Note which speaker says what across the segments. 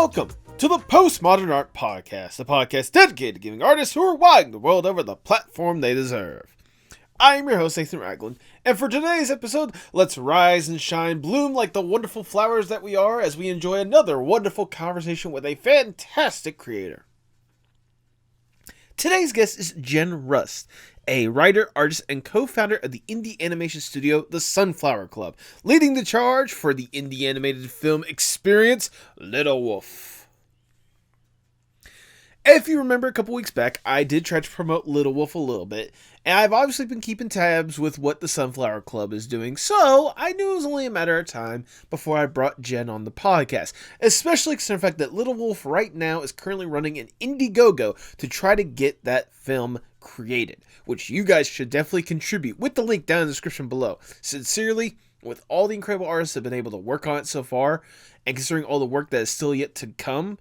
Speaker 1: Welcome to the Postmodern Art Podcast, a podcast dedicated to giving artists who are wilding the world over the platform they deserve. I am your host, Nathan Ragland, and for today's episode, let's rise and shine, bloom like the wonderful flowers that we are as we enjoy another wonderful conversation with a fantastic creator. Today's guest is Jenn Rust, a writer, artist, and co-founder of the indie animation studio, The Sunflower Club, leading the charge for the indie animated film experience, Little Wolf. If you remember a couple weeks back, I did try to promote Little Wolf a little bit, and I've obviously been keeping tabs with what the Sunflower Club is doing, so I knew it was only a matter of time before I brought Jenn on the podcast, especially considering the fact that Little Wolf right now is currently running an indiegogo to try to get that film created, which you guys should definitely contribute with the link down in the description below. Sincerely, with all the incredible artists that have been able to work on it so far, and considering all the work that is still yet to come,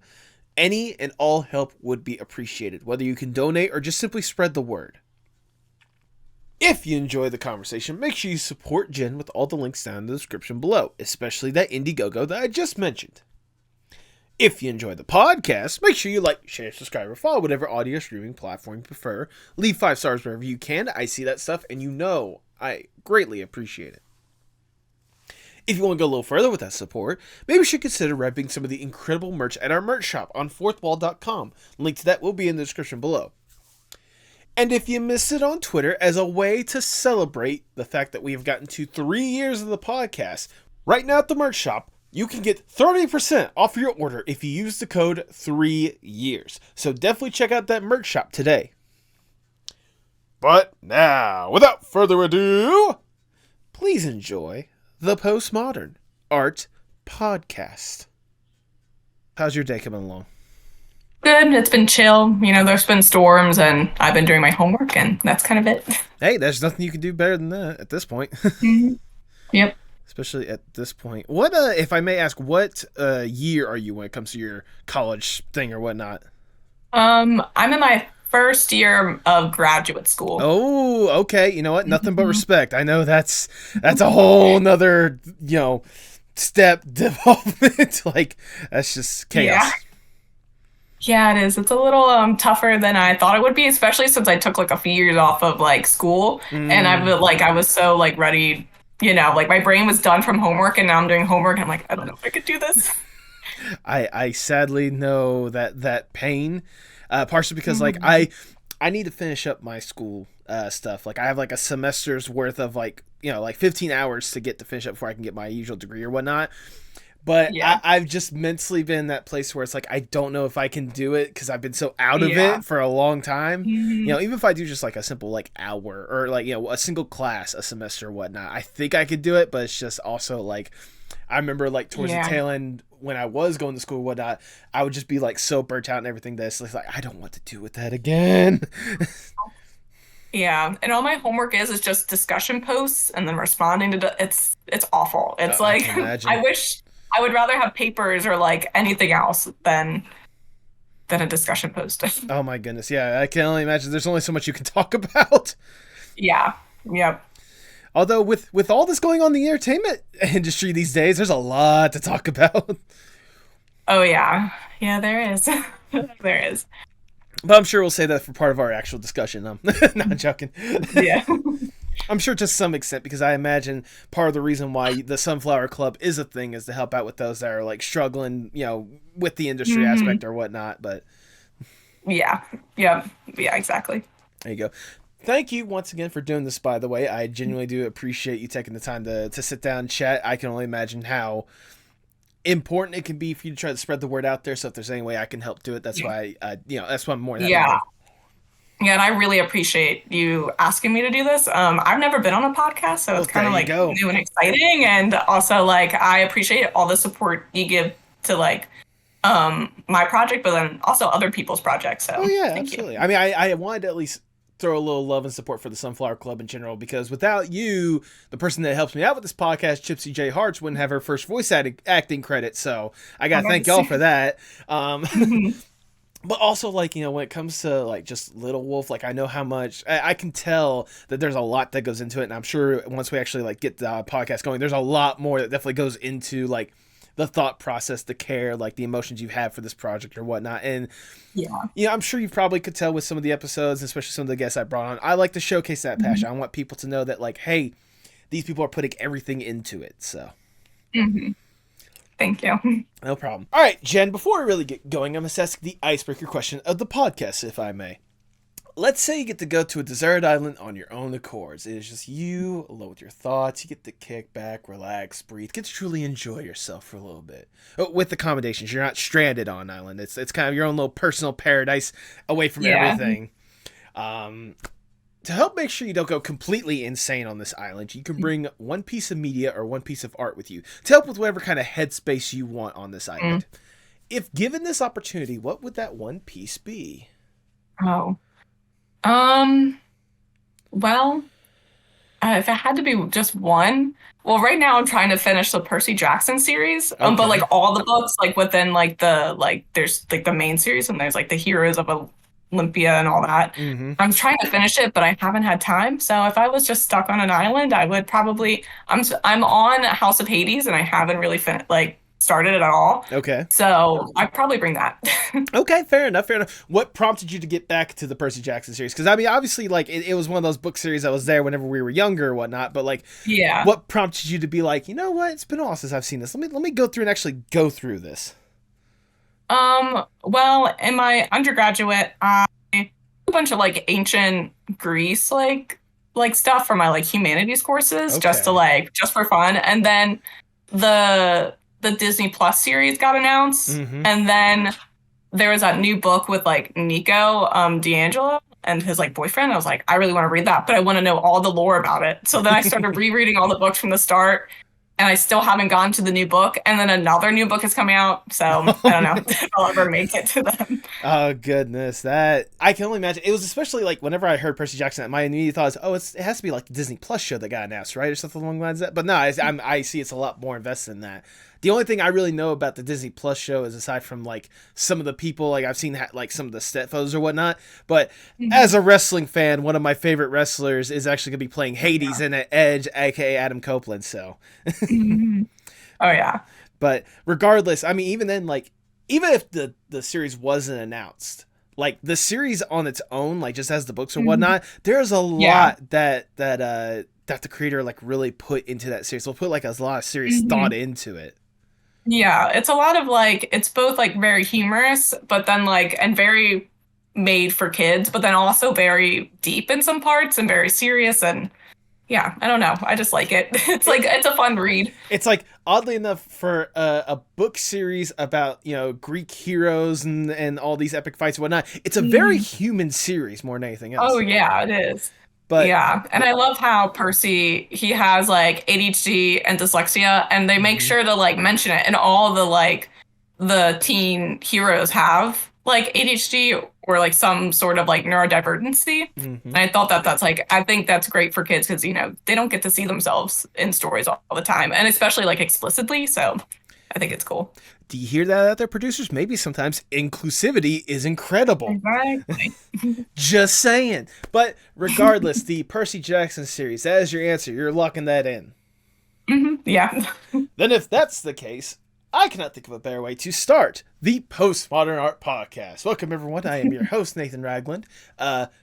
Speaker 1: any and all help would be appreciated, whether you can donate or just simply spread the word. If you enjoy the conversation, make sure you support Jenn with all the links down in the description below, especially that Indiegogo that I just mentioned. If you enjoy the podcast, make sure you like, share, subscribe, or follow whatever audio streaming platform you prefer. Leave 5 stars wherever you can. I see that stuff, and you know I greatly appreciate it. If you want to go a little further with that support, maybe you should consider repping some of the incredible merch at our merch shop on fourthwall.com. Link to that will be in the description below. And if you missed it on Twitter, as a way to celebrate the fact that we have gotten to 3 years of the podcast, right now at the merch shop, you can get 30% off your order if you use the code 3years. So definitely check out that merch shop today. But now, without further ado, please enjoy the Postmodern Art Podcast. How's your day coming along?
Speaker 2: Good. It's been chill. You know, there's been storms and I've been doing my homework and that's kind of it.
Speaker 1: Hey, there's nothing you can do better than that at this point.
Speaker 2: Mm-hmm. Yep.
Speaker 1: Especially at this point. What, if I may ask, what year are you when it comes to your college thing or whatnot?
Speaker 2: I'm in my first year of graduate school.
Speaker 1: Oh, okay. You know what? Nothing but respect. I know that's a whole nother, step development. Like, that's just chaos.
Speaker 2: Yeah, it is. It's a little tougher than I thought it would be, especially since I took like a few years off of like school and I was so like ready, like my brain was done from homework and now I'm doing homework and I'm like, I don't know if I could do this.
Speaker 1: I sadly know that pain, partially because like I need to finish up my school stuff. Like I have like a semester's worth of like 15 hours to get to finish up before I can get my usual degree or whatnot. But yeah. I've just mentally been in that place where it's like I don't know if I can do it because I've been so out of it for a long time.
Speaker 2: Mm-hmm.
Speaker 1: Even if I do just like a simple like hour or like a single class a semester or whatnot, I think I could do it. But it's just also like I remember like towards the tail end when I was going to school and whatnot, I would just be like so burnt out and everything that it's like I don't want to do with that again.
Speaker 2: Yeah, and all my homework is just discussion posts and then responding to it's awful. It's like I would rather have papers or like anything else than a discussion post.
Speaker 1: Oh my goodness, yeah, I can only imagine. There's only so much you can talk about.
Speaker 2: Yeah, yep.
Speaker 1: Although with all this going on in the entertainment industry these days, there's a lot to talk about.
Speaker 2: Oh yeah, there is, there is.
Speaker 1: But I'm sure we'll say that for part of our actual discussion. Not joking.
Speaker 2: Yeah.
Speaker 1: I'm sure to some extent, because I imagine part of the reason why the Sunflower Club is a thing is to help out with those that are like struggling, with the industry aspect or whatnot. But
Speaker 2: yeah, exactly.
Speaker 1: There you go. Thank you once again for doing this, by the way. I genuinely do appreciate you taking the time to sit down and chat. I can only imagine how important it can be for you to try to spread the word out there. So if there's any way I can help do it, that's why that's why I'm more than happy.
Speaker 2: Yeah, and I really appreciate you asking me to do this. I've never been on a podcast, so it's kind of like new and exciting. And also, like, I appreciate all the support you give to like my project, but then also other people's projects. So
Speaker 1: absolutely. I mean, I wanted to at least throw a little love and support for the Sunflower Club in general, because without you, the person that helps me out with this podcast, Gypsy J. Harts, wouldn't have her first voice acting credit. So I got to thank y'all for that. But also, like, when it comes to, like, just Little Wolf, like, I know how much, I can tell that there's a lot that goes into it, and I'm sure once we actually, like, get the podcast going, there's a lot more that definitely goes into, like, the thought process, the care, like the emotions you have for this project or whatnot. And
Speaker 2: yeah,
Speaker 1: I'm sure you probably could tell with some of the episodes, especially some of the guests I brought on. I like to showcase that passion. I want people to know that, like, hey, these people are putting everything into it. So
Speaker 2: thank you.
Speaker 1: no problem. All right, Jen, before we really get going, I'm going to ask the icebreaker question of the podcast, if I may. Let's say you get to go to a deserted island on your own accords. It is just you alone with your thoughts. You get to kick back, relax, breathe, get to truly enjoy yourself for a little bit. With accommodations, you're not stranded on an island. It's kind of your own little personal paradise away from everything. To help make sure you don't go completely insane on this island, you can bring one piece of media or one piece of art with you to help with whatever kind of headspace you want on this island. If given this opportunity, what would that one piece be?
Speaker 2: Well, if it had to be just one, well, right now I'm trying to finish the Percy Jackson series. But like all the books, like within like there's like the main series and there's like the Heroes of Olympia and all that. I'm trying to finish it, but I haven't had time. So if I was just stuck on an island, I would probably I'm on House of Hades and I haven't really started it at all.
Speaker 1: Okay.
Speaker 2: So I'd probably bring that.
Speaker 1: Okay, fair enough. What prompted you to get back to the Percy Jackson series? Because I mean, obviously, like it was one of those book series that was there whenever we were younger or whatnot. But like, what prompted you to be like, you know what? It's been a while since I've seen this. Let me go through and actually go through this.
Speaker 2: Well, in my undergraduate, I did a bunch of like ancient Greece like stuff for my like humanities courses, just for fun, and then the Disney Plus series got announced, and then there was that new book with like Nico D'Angelo and his like boyfriend. I was like, I really want to read that, but I want to know all the lore about it. So then I started rereading all the books from the start, and I still haven't gotten to the new book. And then another new book is coming out, so I don't know if I'll ever make it to them.
Speaker 1: Oh goodness, that I can only imagine. It was especially like whenever I heard Percy Jackson, my immediate thought is, it has to be like the Disney Plus show that got announced, right, or something along the lines of that. But no, I see it's a lot more invested in that. The only thing I really know about the Disney Plus show is, aside from like some of the people, like I've seen like some of the set photos or whatnot, but as a wrestling fan, one of my favorite wrestlers is actually going to be playing Hades in Edge, aka Adam Copeland. So,
Speaker 2: oh yeah.
Speaker 1: But regardless, I mean, even then, like even if the series wasn't announced, like the series on its own, like just as the books or whatnot, there's a lot that the creator like really put into that series. We'll put like a lot of serious thought into it.
Speaker 2: Yeah, it's a lot of like, it's both like very humorous, but then like, and very made for kids, but then also very deep in some parts and very serious. And yeah, I don't know. I just like it. It's like, it's a fun read.
Speaker 1: It's like, oddly enough, for a book series about, Greek heroes and all these epic fights and whatnot, it's a very human series more than anything else.
Speaker 2: Oh yeah, it is. But yeah, and I love how Percy, he has like ADHD and dyslexia, and they make sure to like mention it. And all the like the teen heroes have like ADHD or like some sort of like neurodivergency. And I thought that's like, I think that's great for kids because, they don't get to see themselves in stories all the time, and especially like explicitly. So I think it's cool.
Speaker 1: Do you hear that out there, producers? Maybe sometimes inclusivity is incredible.
Speaker 2: Exactly.
Speaker 1: Just saying. But regardless, the Percy Jackson series, that is your answer. You're locking that in.
Speaker 2: Yeah.
Speaker 1: Then if that's the case, I cannot think of a better way to start the Postmodern Art Podcast. Welcome, everyone. I am your host, Nathan Ragland.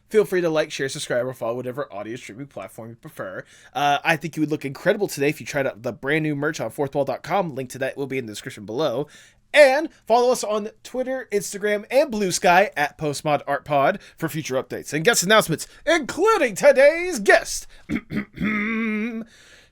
Speaker 1: Feel free to like, share, subscribe, or follow whatever audio streaming platform you prefer. I think you would look incredible today if you tried out the brand new merch on fourthwall.com. Link to that will be in the description below. And follow us on Twitter, Instagram, and Blue Sky at Postmod Art Pod for future updates and guest announcements, including today's guest.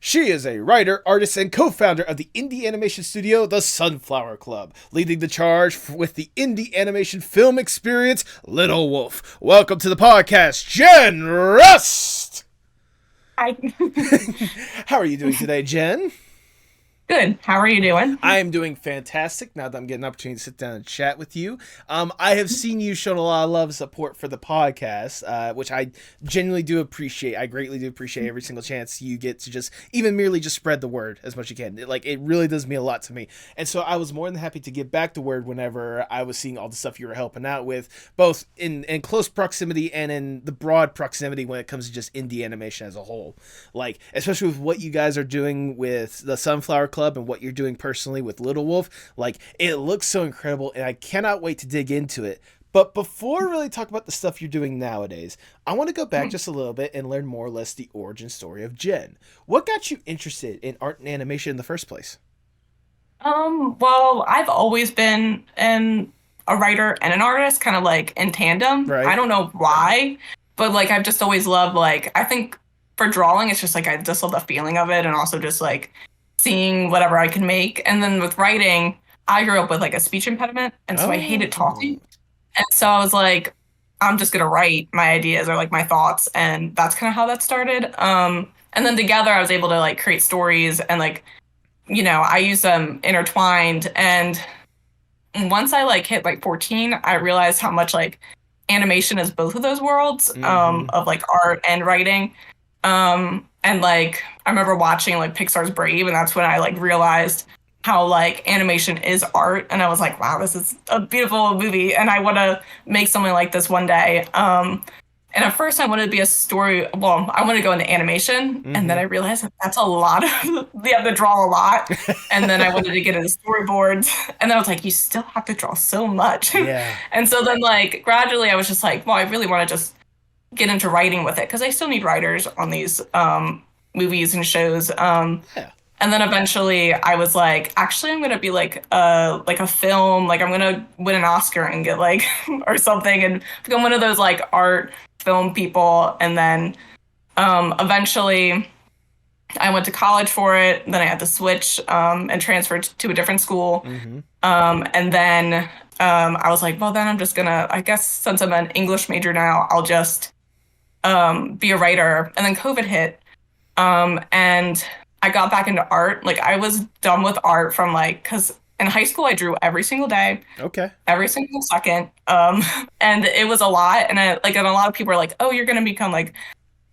Speaker 1: She is a writer, artist, and co-founder of the indie animation studio, The Sunflower Club, leading the charge with the indie animation film experience, Little Wolf. Welcome to the podcast, Jenn Rust!
Speaker 2: Hi.
Speaker 1: How are you doing today, Jen?
Speaker 2: Good. How are you doing?
Speaker 1: I am doing fantastic now that I'm getting an opportunity to sit down and chat with you. I have seen you shown a lot of love and support for the podcast, which I genuinely do appreciate. I greatly do appreciate every single chance you get to just even merely just spread the word as much as you can. It really does mean a lot to me. And so I was more than happy to give back the word whenever I was seeing all the stuff you were helping out with, both in close proximity and in the broad proximity when it comes to just indie animation as a whole. Like, especially with what you guys are doing with the Sunflower Club and what you're doing personally with Little Wolf. Like, it looks so incredible, and I cannot wait to dig into it. But before we really talk about the stuff you're doing nowadays, I want to go back just a little bit and learn more or less the origin story of Jenn. What got you interested in art and animation in the first place?
Speaker 2: Well, I've always been a writer and an artist, kind of like in tandem.
Speaker 1: Right.
Speaker 2: I don't know why, but like I've just always loved, like, I think for drawing, it's just like I just love the feeling of it, and also just like seeing whatever I can make. And then with writing, I grew up with like a speech impediment, and so I hated talking. And so I was like, I'm just gonna write my ideas or like my thoughts, and that's kind of how that started. And then together I was able to like create stories, and like, I use them intertwined. And once I like hit like 14, I realized how much like animation is both of those worlds, of like art and writing. And like I remember watching like Pixar's Brave, and that's when I like realized how like animation is art, and I was like, wow, this is a beautiful movie, and I want to make something like this one day. And at first I wanted to be a story, well, I wanted to go into animation, and then I realized that that's a lot of, you have to draw a lot, and then I wanted to get into storyboards, and then I was like, you still have to draw so much.
Speaker 1: Yeah.
Speaker 2: And so then like gradually I was just like, well, I really want to just get into writing with it, because I still need writers on these movies and shows.
Speaker 1: Yeah.
Speaker 2: And then eventually I was like, actually, I'm going to be like a film, like I'm going to win an Oscar and get like, or something, and become one of those like art film people. And then eventually I went to college for it. Then I had to switch and transfer to a different school. And then I was like, well, then I'm just going to, I guess since I'm an English major now, I'll just be a writer. And then COVID hit. And I got back into art. Like I was done with art from like, because in high school I drew every single day. Okay. Every single second. And it was a lot. And and a lot of people are like, oh, you're gonna become like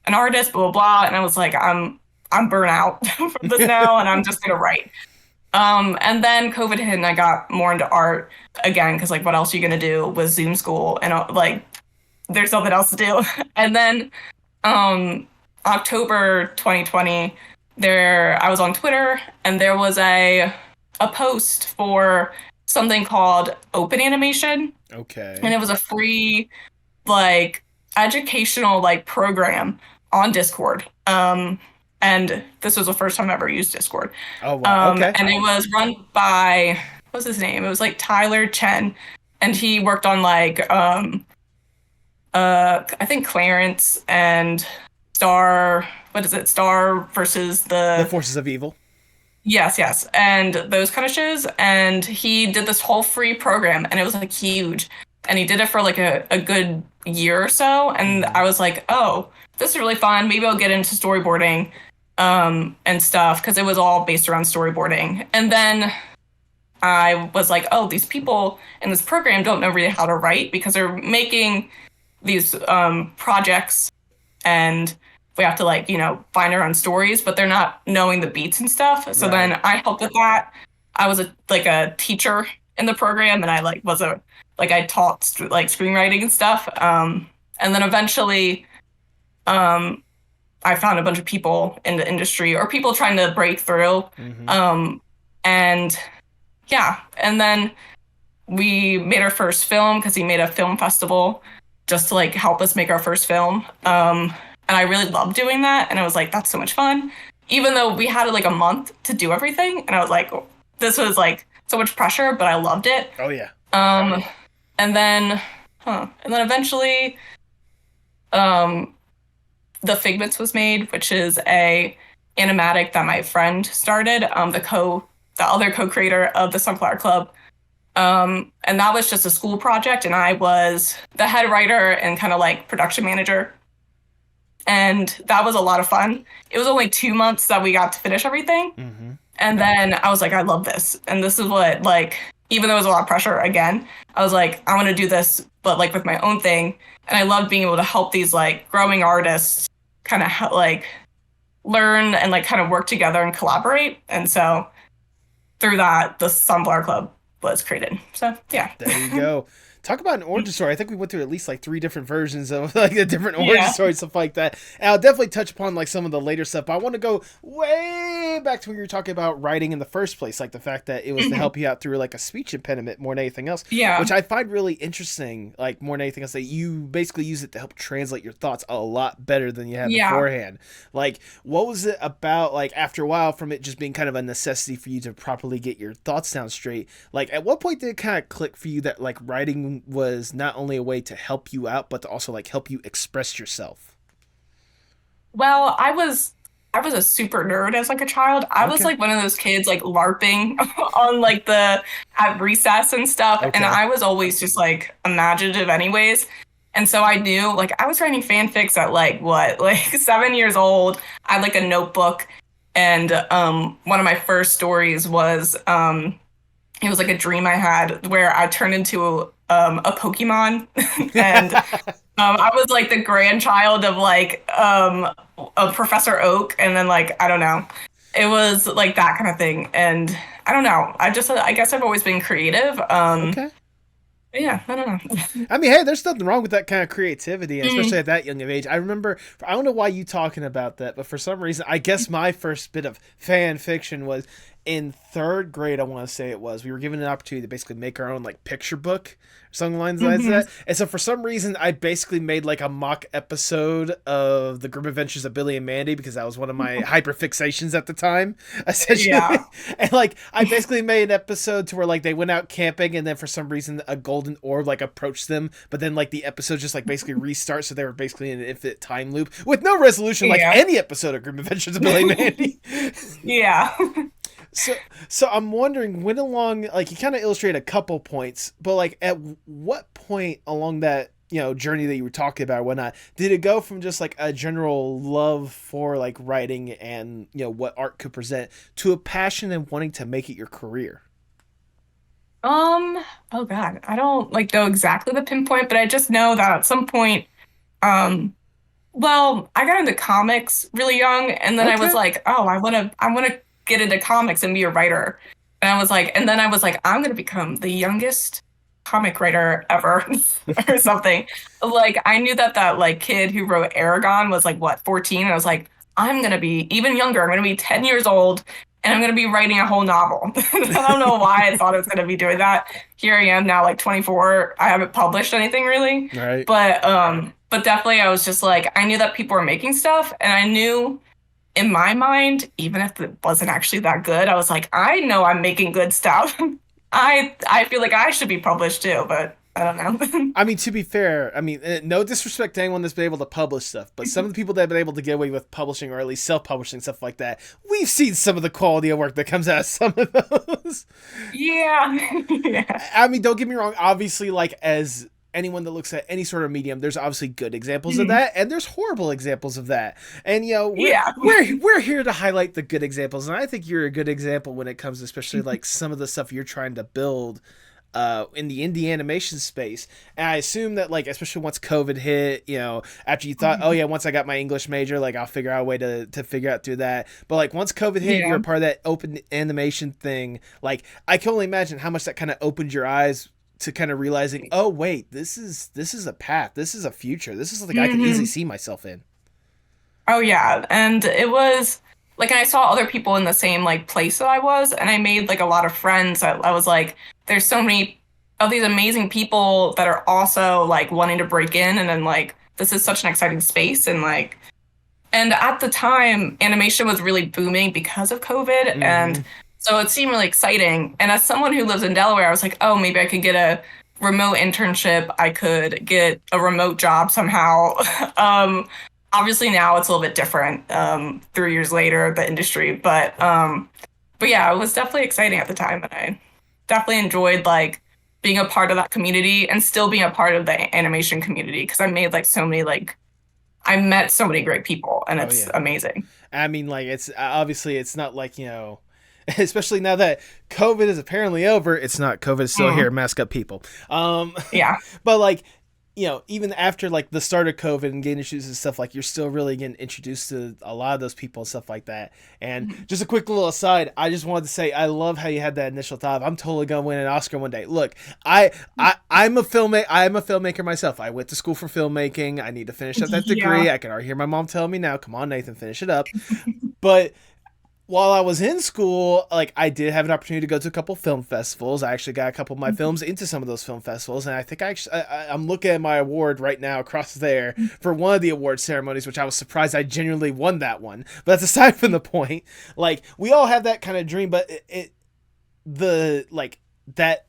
Speaker 2: an artist, blah blah blah. And I was like, I'm burnt out from this now, and I'm just gonna write. And then COVID hit, and I got more into art again, because like what else are you gonna do with Zoom school, and like there's nothing else to do. And then October 2020. I was on Twitter, and there was a post for something called Open Animation. Okay. And it was a free like educational like program on Discord. And this was the first time I ever used Discord. Oh wow. Okay. And it was run by, what's his name? It was like Tyler Chen, and he worked on like I think Clarence and Star versus the
Speaker 1: Forces of Evil.
Speaker 2: Yes, and those kind of shows. And he did this whole free program, and it was like huge. And he did it for like a good year or so. And I was like, oh, this is really fun. Maybe I'll get into storyboarding and stuff, because it was all based around storyboarding. And then I was like, oh, these people in this program don't know really how to write, because they're making these projects, and we have to like, find our own stories, but they're not knowing the beats and stuff. So then I helped with that. I was a teacher in the program, and I I taught like screenwriting and stuff. And then eventually I found a bunch of people in the industry, or people trying to break through. And yeah, and then we made our first film, because he made a film festival just to like help us make our first film. And I really loved doing that. And I was like, that's so much fun. Even though we had like a month to do everything. And I was like, this was like so much pressure, but I loved it. Oh yeah. And then eventually, the Figments was made, which is a animatic that my friend started, the other co-creator of the Sunflower Club. And that was just a school project, and I was the head writer and kind of like production manager. And that was a lot of fun. It was only 2 months that we got to finish everything. And then I was like, I love this. And this is what, like, even though it was a lot of pressure, again, I was like, I want to do this, but like with my own thing. And I loved being able to help these like growing artists kind of like learn and like kind of work together and collaborate. And so through that, the Sunflower Club was created. So yeah.
Speaker 1: There you go. talk about an origin story. I think we went through at least like 3 different versions of like the different origin stories, stuff like that. And I'll definitely touch upon like some of the later stuff, but I want to go way back to when you were talking about writing in the first place, like the fact that it was to help you out through like a speech impediment more than anything else.
Speaker 2: Yeah.
Speaker 1: Which I find really interesting, like more than anything else, that you basically use it to help translate your thoughts a lot better than you had beforehand. Like, what was it about, like, after a while, from it just being kind of a necessity for you to properly get your thoughts down straight? Like, at what point did it kind of click for you that, like, writing was not only a way to help you out, but to also, like, help you express yourself?
Speaker 2: Well, I was a super nerd as like a child. I was like one of those kids like LARPing on like the at recess and stuff. And I was always just like imaginative anyways. And so I knew like I was writing fanfics at like what, like 7 years old. I had like a notebook, and one of my first stories was it was like a dream I had where I turned into a Pokemon and I was like the grandchild of like a Professor Oak, and then like I don't know, it was like that kind of thing. And I don't know, I guess I've always been creative. Yeah, I don't know.
Speaker 1: I mean, hey, there's nothing wrong with that kind of creativity, especially at that young of age. I remember, I don't know why you talking about that, but for some reason, I guess my first bit of fan fiction was in 3rd grade. I want to say it was. We were given an opportunity to basically make our own like picture book, something lines like that. And so for some reason, I basically made like a mock episode of the Grim Adventures of Billy and Mandy, because that was one of my hyperfixations at the time, essentially. Yeah. And like I basically made an episode to where like they went out camping, and then for some reason a golden orb like approached them, but then like the episode just like basically restarts, so they were basically in an infinite time loop with no resolution, like any episode of Grim Adventures of Billy and Mandy.
Speaker 2: Yeah.
Speaker 1: So I'm wondering, when along, like you kind of illustrate a couple points, but like at what point along that, you know, journey that you were talking about, whatnot, did it go from just like a general love for like writing and, you know, what art could present, to a passion and wanting to make it your career?
Speaker 2: Oh God, I don't like know exactly the pinpoint, but I just know that at some point, well, I got into comics really young, and then I was like, oh, I want to get into comics and be a writer. And I was like, I'm going to become the youngest comic writer ever or something. Like, I knew that like kid who wrote Aragon was like, what, 14? And I was like, I'm going to be even younger. I'm going to be 10 years old, and I'm going to be writing a whole novel. I don't know why I thought I was going to be doing that. Here I am now, like 24. I haven't published anything really.
Speaker 1: Right.
Speaker 2: But definitely I was just like, I knew that people were making stuff, and I knew in my mind, even if it wasn't actually that good, I was like, I know I'm making good stuff. I feel like I should be published too, but I don't know.
Speaker 1: I mean, to be fair, I mean, no disrespect to anyone that's been able to publish stuff, but some of the people that have been able to get away with publishing, or at least self-publishing, stuff like that, we've seen some of the quality of work that comes out of some of those.
Speaker 2: Yeah.
Speaker 1: Yeah. I mean, don't get me wrong. Obviously, like, as anyone that looks at any sort of medium, there's obviously good examples of that, and there's horrible examples of that. And, you know, we're here to highlight the good examples, and I think you're a good example when it comes to especially like some of the stuff you're trying to build in the indie animation space. And I assume that, like, especially once COVID hit, you know, after you thought, oh yeah, once I got my English major, like I'll figure out a way to figure out through that. But like once COVID hit, you're a part of that open animation thing. Like I can only imagine how much that kind of opened your eyes to kind of realizing, oh wait, this is a path, this is a future, this is something I can easily see myself in.
Speaker 2: Oh yeah, and it was like, and I saw other people in the same like place that I was, and I made like a lot of friends. I was like, there's so many of these amazing people that are also like wanting to break in, and then like this is such an exciting space, and like, and at the time animation was really booming because of COVID, and so it seemed really exciting. And as someone who lives in Delaware, I was like, oh, maybe I could get a remote internship. I could get a remote job somehow. Obviously now it's a little bit different 3 years later, the industry. But yeah, it was definitely exciting at the time. And I definitely enjoyed like being a part of that community and still being a part of the animation community, because I made like so many like, I met so many great people, and it's amazing. I
Speaker 1: mean, like, it's obviously it's not like, you know, especially now that COVID is apparently over, it's not, COVID is still here, mask up people.
Speaker 2: Yeah.
Speaker 1: But like, even after like the start of COVID and getting introduced and stuff, like you're still really getting introduced to a lot of those people and stuff like that. And
Speaker 2: Mhm.
Speaker 1: just a quick little aside, I just wanted to say I love how you had that initial thought. I'm totally gonna win an Oscar one day. Look, I'm a filmmaker myself. I went to school for filmmaking. I need to finish up that
Speaker 2: Yeah.
Speaker 1: degree. I can already hear my mom telling me now, "Come on, Nathan, finish it up." But while I was in school, like I did have an opportunity to go to a couple film festivals. I actually got a couple of my films into some of those film festivals, and I think I'm looking at my award right now across there for one of the award ceremonies, which I was surprised I genuinely won that one. But that's aside from the point. Like we all have that kind of dream, but the like that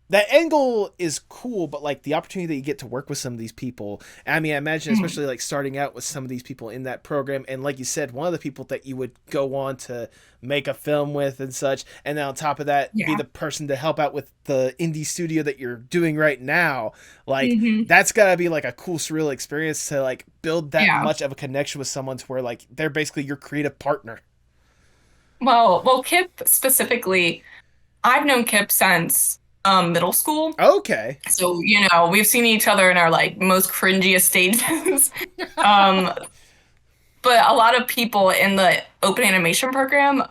Speaker 1: that angle is cool, but like the opportunity that you get to work with some of these people. I mean, I imagine
Speaker 2: Mhm.
Speaker 1: especially like starting out with some of these people in that program, and like you said, one of the people that you would go on to make a film with and such, and then on top of that, be
Speaker 2: Yeah.
Speaker 1: the person to help out with the indie studio that you're doing right now. Like
Speaker 2: Hmm.
Speaker 1: that's gotta be like a cool, surreal experience to like build that
Speaker 2: Yeah.
Speaker 1: much of a connection with someone to where like they're basically your creative partner.
Speaker 2: Well, Kip specifically, I've known Kip since middle school.
Speaker 1: Okay.
Speaker 2: So, we've seen each other in our like most cringiest stages. um, but a lot of people in the open animation program,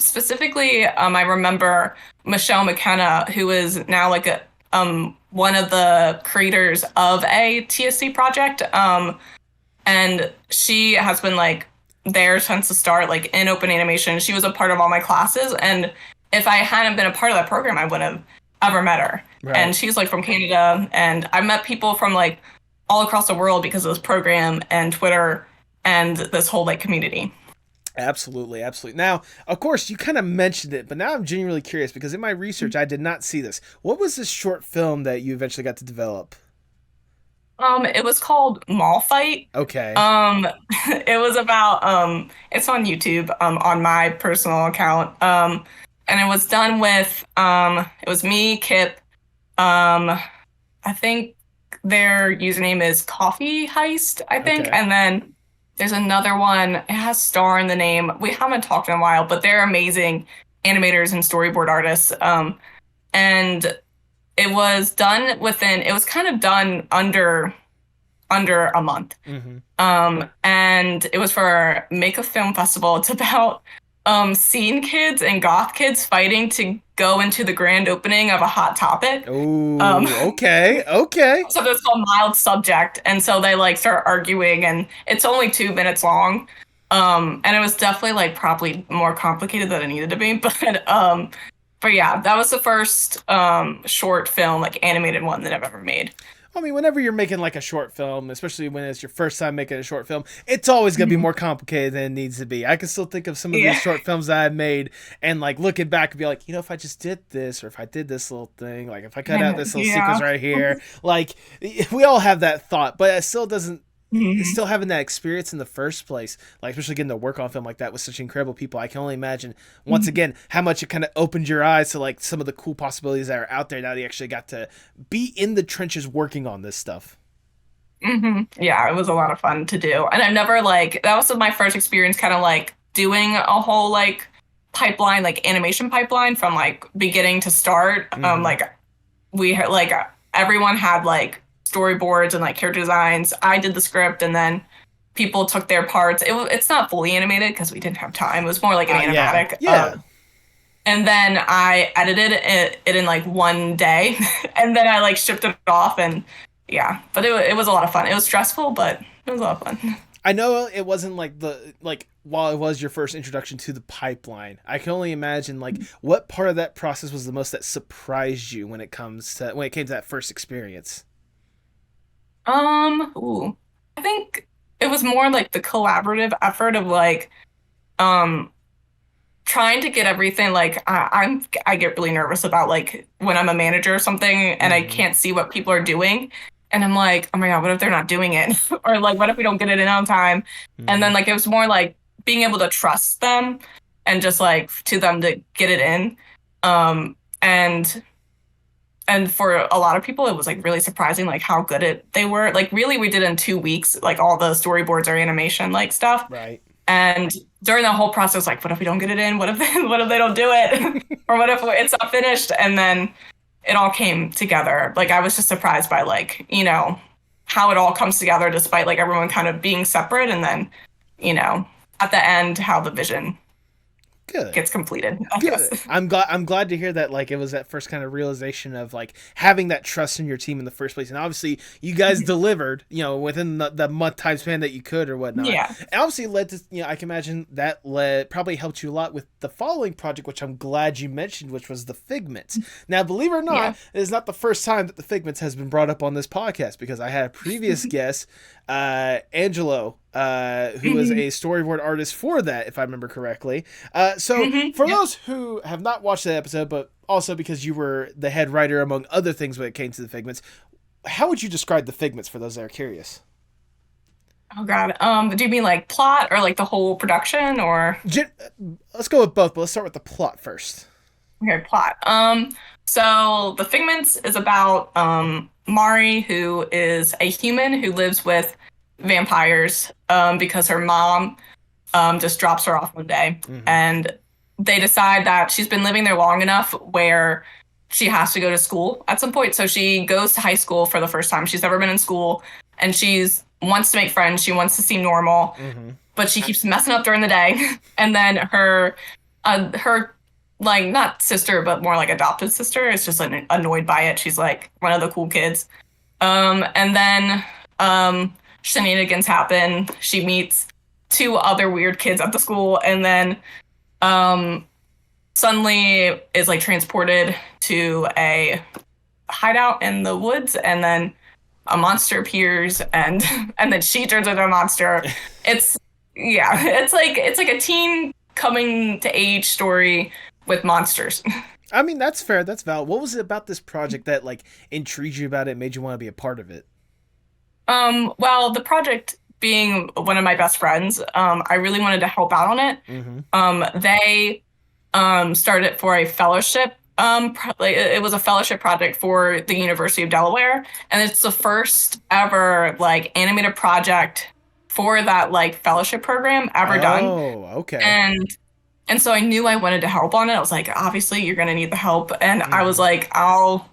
Speaker 2: specifically, I remember Michelle McKenna, who is now like one of the creators of a TSC project. And she has been like there since the start, like in open animation. She was a part of all my classes, and if I hadn't been a part of that program, I wouldn't have ever met her.
Speaker 1: Right.
Speaker 2: And she's like from Canada, and I met people from like all across the world because of this program and Twitter and this whole like community.
Speaker 1: Absolutely, absolutely. Now, of course, you kind of mentioned it, but now I'm genuinely curious because in my research, I did not see this. What was this short film that you eventually got to develop?
Speaker 2: It was called Mall Fight.
Speaker 1: Okay.
Speaker 2: Um, it was about it's on YouTube, on my personal account. And it was done with it was me, Kip, I think their username is Coffee Heist, I think.
Speaker 1: Okay.
Speaker 2: And then there's another one. It has Star in the name. We haven't talked in a while, but they're amazing animators and storyboard artists. And it was kind of done under a month.
Speaker 1: Mm-hmm.
Speaker 2: And it was for Make a Film Festival. It's about scene kids and goth kids fighting to go into the grand opening of a Hot Topic. Um,
Speaker 1: Oh, okay. Okay.
Speaker 2: so it's called Mild Subject, and so they like start arguing, and it's only 2 minutes long. And it was definitely like probably more complicated than it needed to be, but yeah, that was the first short film, like animated one that I've ever made.
Speaker 1: I mean, whenever you're making like a short film, especially when it's your first time making a short film, it's always gonna be
Speaker 2: Mhm.
Speaker 1: more complicated than it needs to be. I can still think of some of these
Speaker 2: Yeah.
Speaker 1: short films that I've made, and like looking back and be like, if I just did this, or if I did this little thing, like if I cut out this little
Speaker 2: Yeah.
Speaker 1: sequence right here, like we all have that thought, but it still doesn't.
Speaker 2: Mhm.
Speaker 1: Still having that experience in the first place, like especially getting to work on film like that with such incredible people, I can only imagine once
Speaker 2: Mhm.
Speaker 1: again how much it kind of opened your eyes to like some of the cool possibilities that are out there now that you actually got to be in the trenches working on this stuff.
Speaker 2: Yeah, it was a lot of fun to do. And I've never like that was my first experience kind of like doing a whole like pipeline, like animation pipeline from like beginning to start.
Speaker 1: Mm-hmm.
Speaker 2: Like we had like everyone had like storyboards and like character designs. I did the script and then people took their parts. It's not fully animated because we didn't have time. It was more like an
Speaker 1: Yeah,
Speaker 2: animatic.
Speaker 1: yeah.
Speaker 2: And then I edited it in like one day, and then I like shipped it off, and yeah. But it was a lot of fun. It was stressful, but it was a lot of fun.
Speaker 1: I know it wasn't like the like while it was your first introduction to the pipeline. I can only imagine like what part of that process was the most that surprised you when it came to that first experience.
Speaker 2: Ooh, I think it was more like the collaborative effort of like um trying to get everything like I get really nervous about like when I'm a manager or something and I
Speaker 1: Mm-hmm.
Speaker 2: can't see what people are doing, and I'm like, oh my god, what if they're not doing it? Or like what if we don't get it in on time? And
Speaker 1: Mm-hmm.
Speaker 2: then like it was more like being able to trust them and just like to them to get it in. And for a lot of people it was like really surprising like how good they were. Like really we did in 2 weeks, like all the storyboards or animation like stuff.
Speaker 1: Right.
Speaker 2: And during the whole process, like, what if we don't get it in? What if what if they don't do it? Or what if it's not finished? And then it all came together. Like I was just surprised by like, you know, how it all comes together despite like everyone kind of being separate, and then, you know, at the end how the vision
Speaker 1: Good.
Speaker 2: gets completed, I
Speaker 1: Good.
Speaker 2: guess.
Speaker 1: I'm glad to hear that. Like it was that first kind of realization of like having that trust in your team in the first place, and obviously you guys delivered. You know, within the month time span that you could or whatnot.
Speaker 2: Yeah.
Speaker 1: And obviously led to, you know, I can imagine that led probably helped you a lot with the following project, which I'm glad you mentioned, which was the Figments. Now, believe it or not,
Speaker 2: Yeah.
Speaker 1: it is not the first time that the Figments has been brought up on this podcast, because I had a previous guest, Angelo, who was a storyboard artist for that, if I remember correctly. So for those who have not watched that episode, but also because you were the head writer among other things when it came to the Figments, how would you describe the Figments for those that are curious?
Speaker 2: Oh God. Do you mean like plot or like the whole production or?
Speaker 1: Let's go with both, but let's start with the plot first.
Speaker 2: Okay, plot. So the Figments is about Mari, who is a human who lives with vampires because her mom just drops her off one day, and they decide that she's been living there long enough where she has to go to school at some point. So she goes to high school for the first time. She's never been in school, and she's wants to make friends. She wants to seem normal, but she keeps messing up during the day. And then her like not sister, but more like adopted sister is just like annoyed by it. She's like one of the cool kids. And then shenanigans happen. She meets two other weird kids at the school, and then suddenly is like transported to a hideout in the woods, and then a monster appears, and then she turns into a monster. It's it's like a teen coming to age story with monsters.
Speaker 1: I mean, that's fair. That's valid. What was it about this project that like intrigued you about it, made you want to be a part of it?
Speaker 2: Well, the project being one of my best friends, I really wanted to help out on it. They started for a fellowship. It was a fellowship project for the University of Delaware, and it's the first ever like animated project for that like fellowship program ever done.
Speaker 1: Oh, okay.
Speaker 2: And so I knew I wanted to help on it. I was like, obviously you're gonna need the help, and I was like, I'll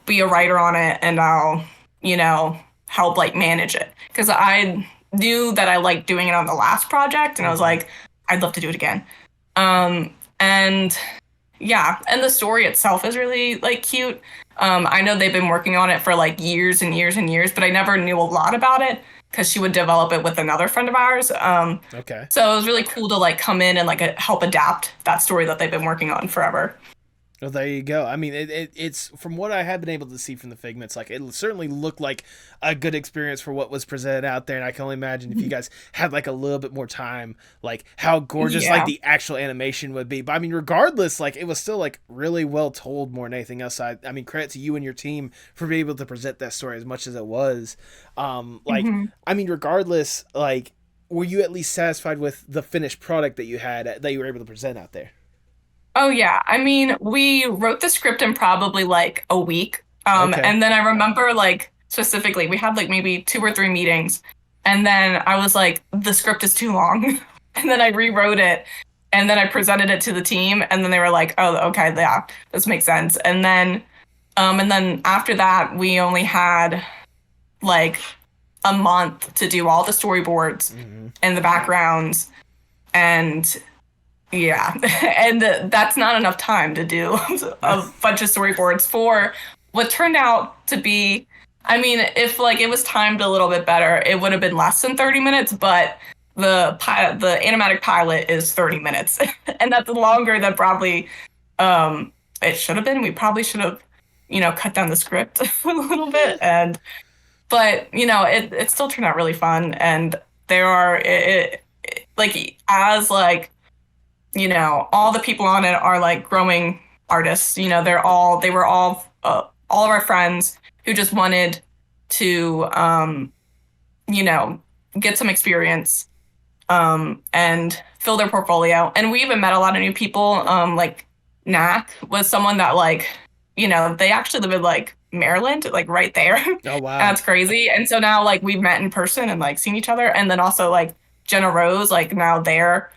Speaker 2: be a writer on it, and I'll, you know, help like manage it, because I knew that I liked doing it on the last project, and I was like, I'd love to do it again. And yeah, and the story itself is really like cute. I know they've been working on it for like years and years and years, but I never knew a lot about it because she would develop it with another friend of ours.
Speaker 1: Okay.
Speaker 2: So it was really cool to like come in and like help adapt that story that they've been working on forever.
Speaker 1: Well, there you go. I mean, it's from what I have been able to see from the Figments, like it certainly looked like a good experience for what was presented out there, and I can only imagine if you guys had like a little bit more time, like how gorgeous like the actual animation would be. But I mean, regardless, like it was still like really well told more than anything else. I mean, credit to you and your team for being able to present that story as much as it was. I mean, regardless, like were you at least satisfied with the finished product that you had that you were able to present out there?
Speaker 2: Oh yeah, I mean, we wrote the script in probably like a week, and then I remember like specifically we had like maybe 2 or 3 meetings, and then I was like, the script is too long, and then I rewrote it, and then I presented it to the team, and then they were like, oh, okay, yeah, this makes sense, and then after that we only had like a month to do all the storyboards and the backgrounds, and yeah, and that's not enough time to do a bunch of storyboards for what turned out to be, I mean, if like it was timed a little bit better, it would have been less than 30 minutes, but the animatic pilot is 30 minutes, and that's longer than probably it should have been. We probably should have, you know, cut down the script a little bit, but you know, it still turned out really fun, and there are like as like, you know, all the people on it are like growing artists. You know, they were all of our friends who just wanted to, you know, get some experience, and fill their portfolio. And we even met a lot of new people. Like Knack was someone that like, you know, they actually live in like Maryland, like right there.
Speaker 1: Oh wow,
Speaker 2: that's crazy. And so now like we've met in person and like seen each other. And then also like Jenn Rust, like now they're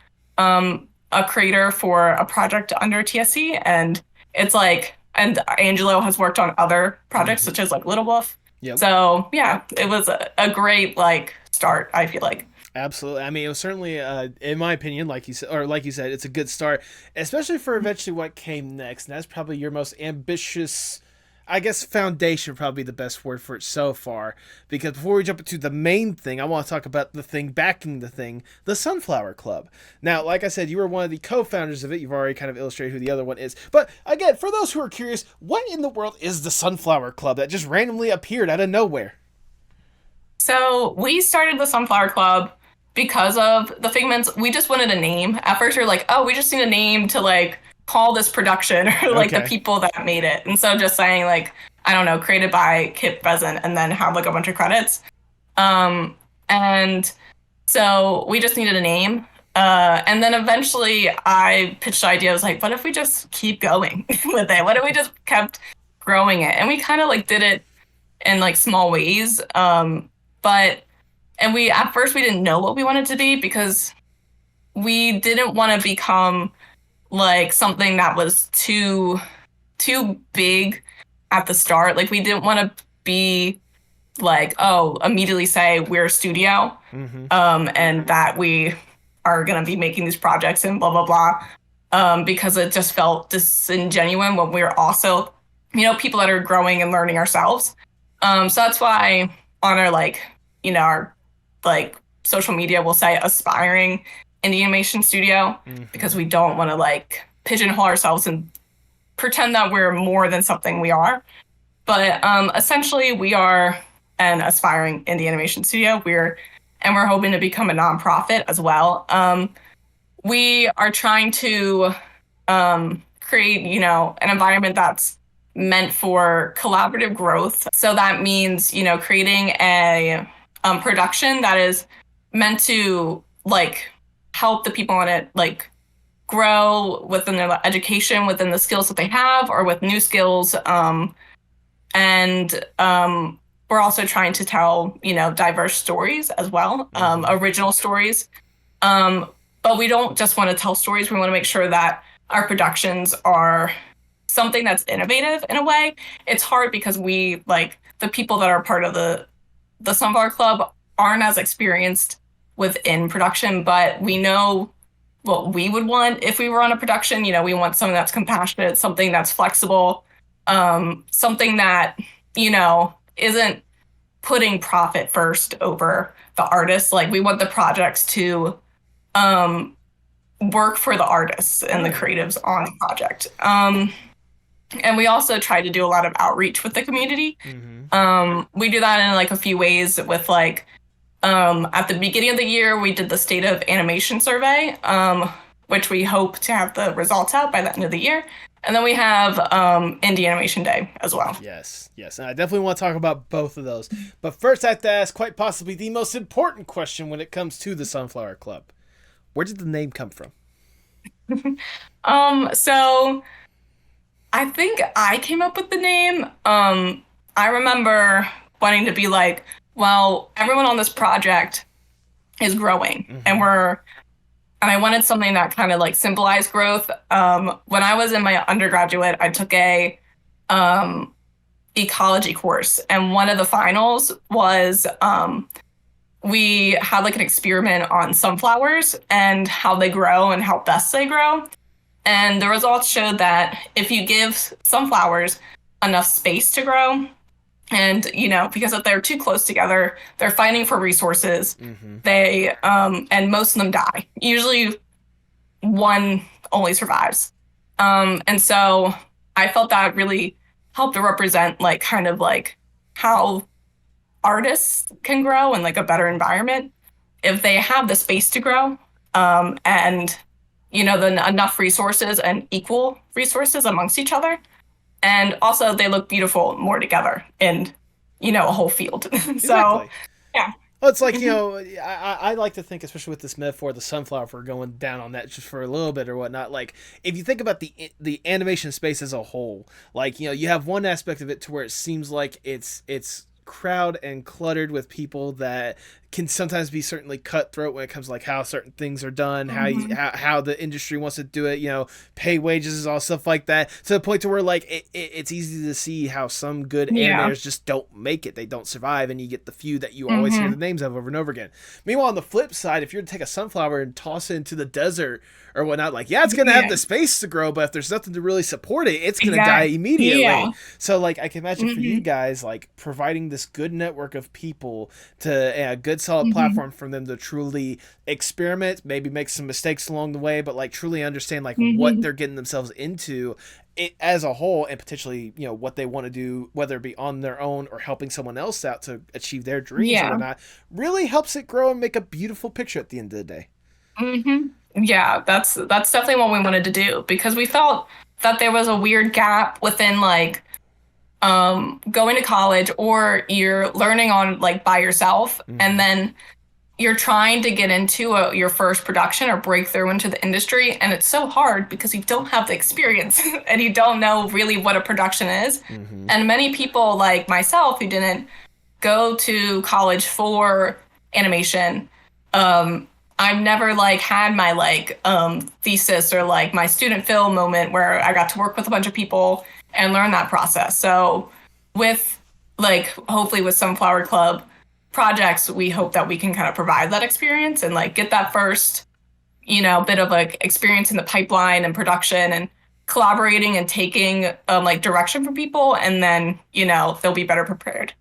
Speaker 2: a creator for a project under TSC, and it's like and Angelo has worked on other projects such as like Little Wolf.
Speaker 1: Yep.
Speaker 2: So yeah, it was a great like start, I feel like.
Speaker 1: Absolutely. I mean, it was certainly, in my opinion, like you said, it's a good start, especially for eventually what came next. And that's probably your most ambitious, I guess, foundation, probably the best word for it so far. Because before we jump into the main thing, I want to talk about the thing backing the thing, the Sunflower Club. Now, like I said, you were one of the co-founders of it. You've already kind of illustrated who the other one is. But again, for those who are curious, what in the world is the Sunflower Club that just randomly appeared out of nowhere?
Speaker 2: So we started the Sunflower Club because of the Figments. We just wanted a name. At first, we were like, oh, we just need a name to like call this production or like the people that made it. And so just saying like, I don't know, created by Kip Pheasant and then have like a bunch of credits. And so we just needed a name. And then eventually I pitched the idea. I was like, what if we just keep going with it? What if we just kept growing it? And we kind of like did it in like small ways. And we, at first we didn't know what we wanted to be because we didn't want to become like something that was too big at the start. Like we didn't want to be like, oh, immediately say we're a studio, and that we are going to be making these projects and blah, blah, blah. Because it just felt disingenuous when we were also, people that are growing and learning ourselves. So that's why on our like, our like social media we'll say aspiring indie animation studio, because we don't want to like pigeonhole ourselves and pretend that we're more than something we are. But essentially we are an aspiring indie animation studio. We're hoping to become a nonprofit as well. We are trying to create, an environment that's meant for collaborative growth. So that means, creating a production that is meant to like help the people in it like grow within their education, within the skills that they have, or with new skills. And we're also trying to tell, diverse stories as well, original stories. But we don't just want to tell stories. We want to make sure that our productions are something that's innovative in a way. It's hard because we like the people that are part of the Sunflower Club aren't as experienced within production, but we know what we would want if we were on a production. We want something that's compassionate, something that's flexible, something that, isn't putting profit first over the artists. Like we want the projects to work for the artists and the creatives on the project. And we also try to do a lot of outreach with the community. We do that in like a few ways with like, at the beginning of the year, we did the State of Animation survey, which we hope to have the results out by the end of the year. And then we have Indie Animation Day as well.
Speaker 1: Yes. And I definitely want to talk about both of those. But first I have to ask quite possibly the most important question when it comes to the Sunflower Club. Where did the name come from?
Speaker 2: So I think I came up with the name. I remember wanting to be like, well, everyone on this project is growing, and I wanted something that kind of like symbolized growth. When I was in my undergraduate, I took a ecology course, and one of the finals was we had like an experiment on sunflowers and how they grow and how best they grow. And the results showed that if you give sunflowers enough space to grow, and, because if they're too close together, they're fighting for resources. They, and most of them die. Usually one only survives. And so I felt that really helped to represent like kind of like how artists can grow in like a better environment if they have the space to grow. And, then enough resources and equal resources amongst each other. And also they look beautiful more together in, a whole field. So,
Speaker 1: exactly.
Speaker 2: Yeah.
Speaker 1: Well, it's like, I like to think, especially with this metaphor, the sunflower, if we're going down on that just for a little bit or whatnot, like, if you think about the animation space as a whole, like, you have one aspect of it to where it seems like it's crowd and cluttered with people that can sometimes be certainly cutthroat when it comes to like how certain things are done, how the industry wants to do it, pay wages, all stuff like that, to the point to where like it's easy to see how some good animators just don't make it, they don't survive, and you get the few that you always hear the names of over and over again. Meanwhile, on the flip side, if you're to take a sunflower and toss it into the desert or whatnot, like it's gonna have the space to grow, but if there's nothing to really support it, it's gonna die immediately. So like I can imagine for you guys, like providing this good network of people to a good solid platform for them to truly experiment, maybe make some mistakes along the way, but like truly understand like what they're getting themselves into it as a whole, and potentially what they want to do, whether it be on their own or helping someone else out to achieve their dreams or whatnot, really helps it grow and make a beautiful picture at the end of the day.
Speaker 2: Yeah, that's definitely what we wanted to do, because we felt that there was a weird gap within like going to college, or you're learning on like by yourself, and then you're trying to get into your first production or break through into the industry, and it's so hard because you don't have the experience and you don't know really what a production is. And many people like myself who didn't go to college for animation, I've never like had my like thesis or like my student film moment where I got to work with a bunch of people and learn that process. So with like hopefully with Sunflower Club projects, we hope that we can kind of provide that experience and like get that first bit of like experience in the pipeline and production and collaborating and taking like direction from people, and then they'll be better prepared.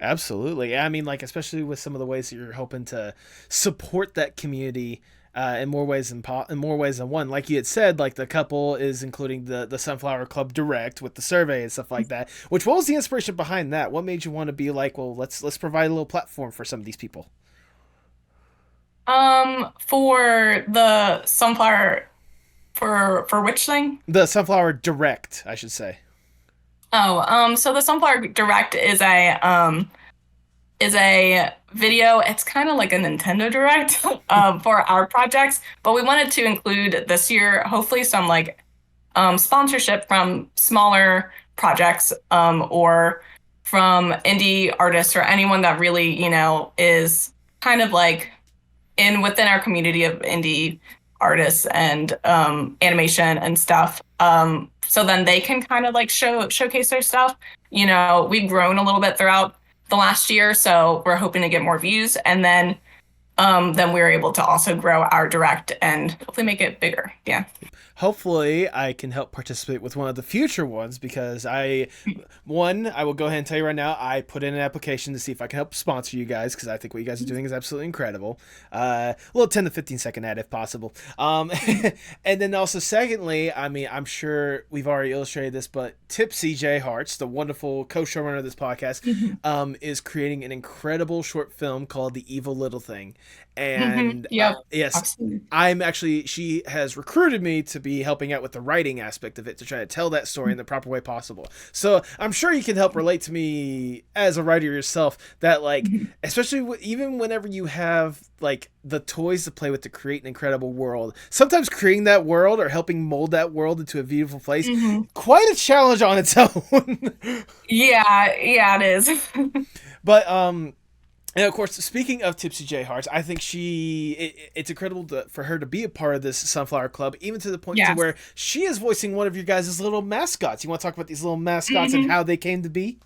Speaker 1: Absolutely. I mean, like, especially with some of the ways that you're hoping to support that community in more ways than one. Like you had said, like the couple is including the Sunflower Club Direct with the survey and stuff like that. What was the inspiration behind that? What made you want to be like, well, let's provide a little platform for some of these people?
Speaker 2: For the Sunflower, for which thing?
Speaker 1: The Sunflower Direct, I should say.
Speaker 2: So the Sunflower Direct is a video. It's kind of like a Nintendo Direct for our projects, but we wanted to include this year, hopefully, some like sponsorship from smaller projects or from indie artists or anyone that really is kind of like within our community of indie artists and animation and stuff. So then they can kind of like showcase their stuff. We've grown a little bit throughout the last year, so we're hoping to get more views, and then we're able to also grow our direct and hopefully make it bigger. Yeah.
Speaker 1: Hopefully I can help participate with one of the future ones, because I will go ahead and tell you right now, I put in an application to see if I can help sponsor you guys, because I think what you guys are doing is absolutely incredible. A little 10 to 15 second ad if possible. And then also secondly, I mean, I'm sure we've already illustrated this, but Tipsy J Hearts, the wonderful co-showrunner of this podcast, is creating an incredible short film called The Evil Little Thing. And yes, absolutely. She has recruited me to be helping out with the writing aspect of it, to try to tell that story in the proper way possible. So I'm sure you can help relate to me as a writer yourself, that like, especially even whenever you have like the toys to play with to create an incredible world, sometimes creating that world or helping mold that world into a beautiful place, quite a challenge on its own.
Speaker 2: Yeah, it is.
Speaker 1: But and of course, speaking of Tipsy J Hearts, I think it's incredible for her to be a part of this Sunflower Club, even to the point to where she is voicing one of your guys' little mascots. You want to talk about these little mascots and how they came to be?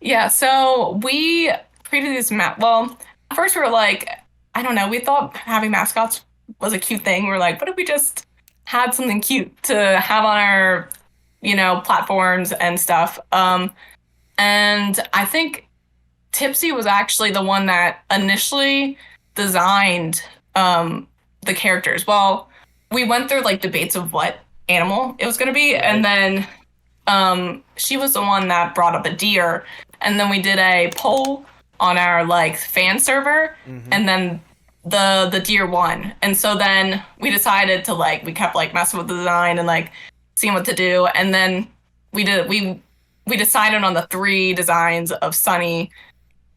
Speaker 2: Yeah, so we created these well, at first we were like, I don't know, we thought having mascots was a cute thing. We were like, what if we just had something cute to have on our, platforms and stuff? And I think Tipsy was actually the one that initially designed the characters. Well, we went through like debates of what animal it was going to be, and then she was the one that brought up a deer, and then we did a poll on our like fan server, and then the deer won. And so then we decided to we kept like messing with the design and like seeing what to do, and then we decided on the 3 designs of Sunny,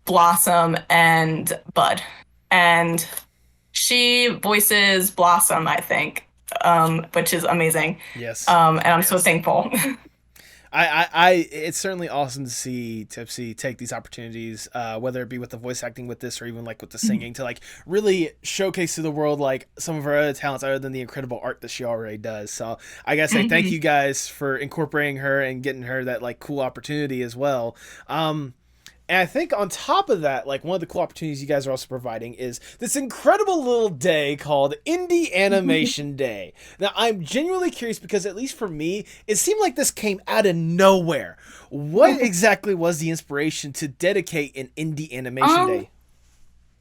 Speaker 2: Blossom, and Bud. And she voices Blossom, I think, which is amazing.
Speaker 1: Yes.
Speaker 2: And I'm so thankful.
Speaker 1: It's certainly awesome to see Tipsy take these opportunities, whether it be with the voice acting with this or even like with the singing, to like really showcase to the world like some of her other talents other than the incredible art that she already does. So I gotta say thank you guys for incorporating her and getting her that like cool opportunity as well. And I think on top of that, like one of the cool opportunities you guys are also providing is this incredible little day called Indie Animation Day. Now, I'm genuinely curious because at least for me, it seemed like this came out of nowhere. What exactly was the inspiration to dedicate an Indie Animation Day?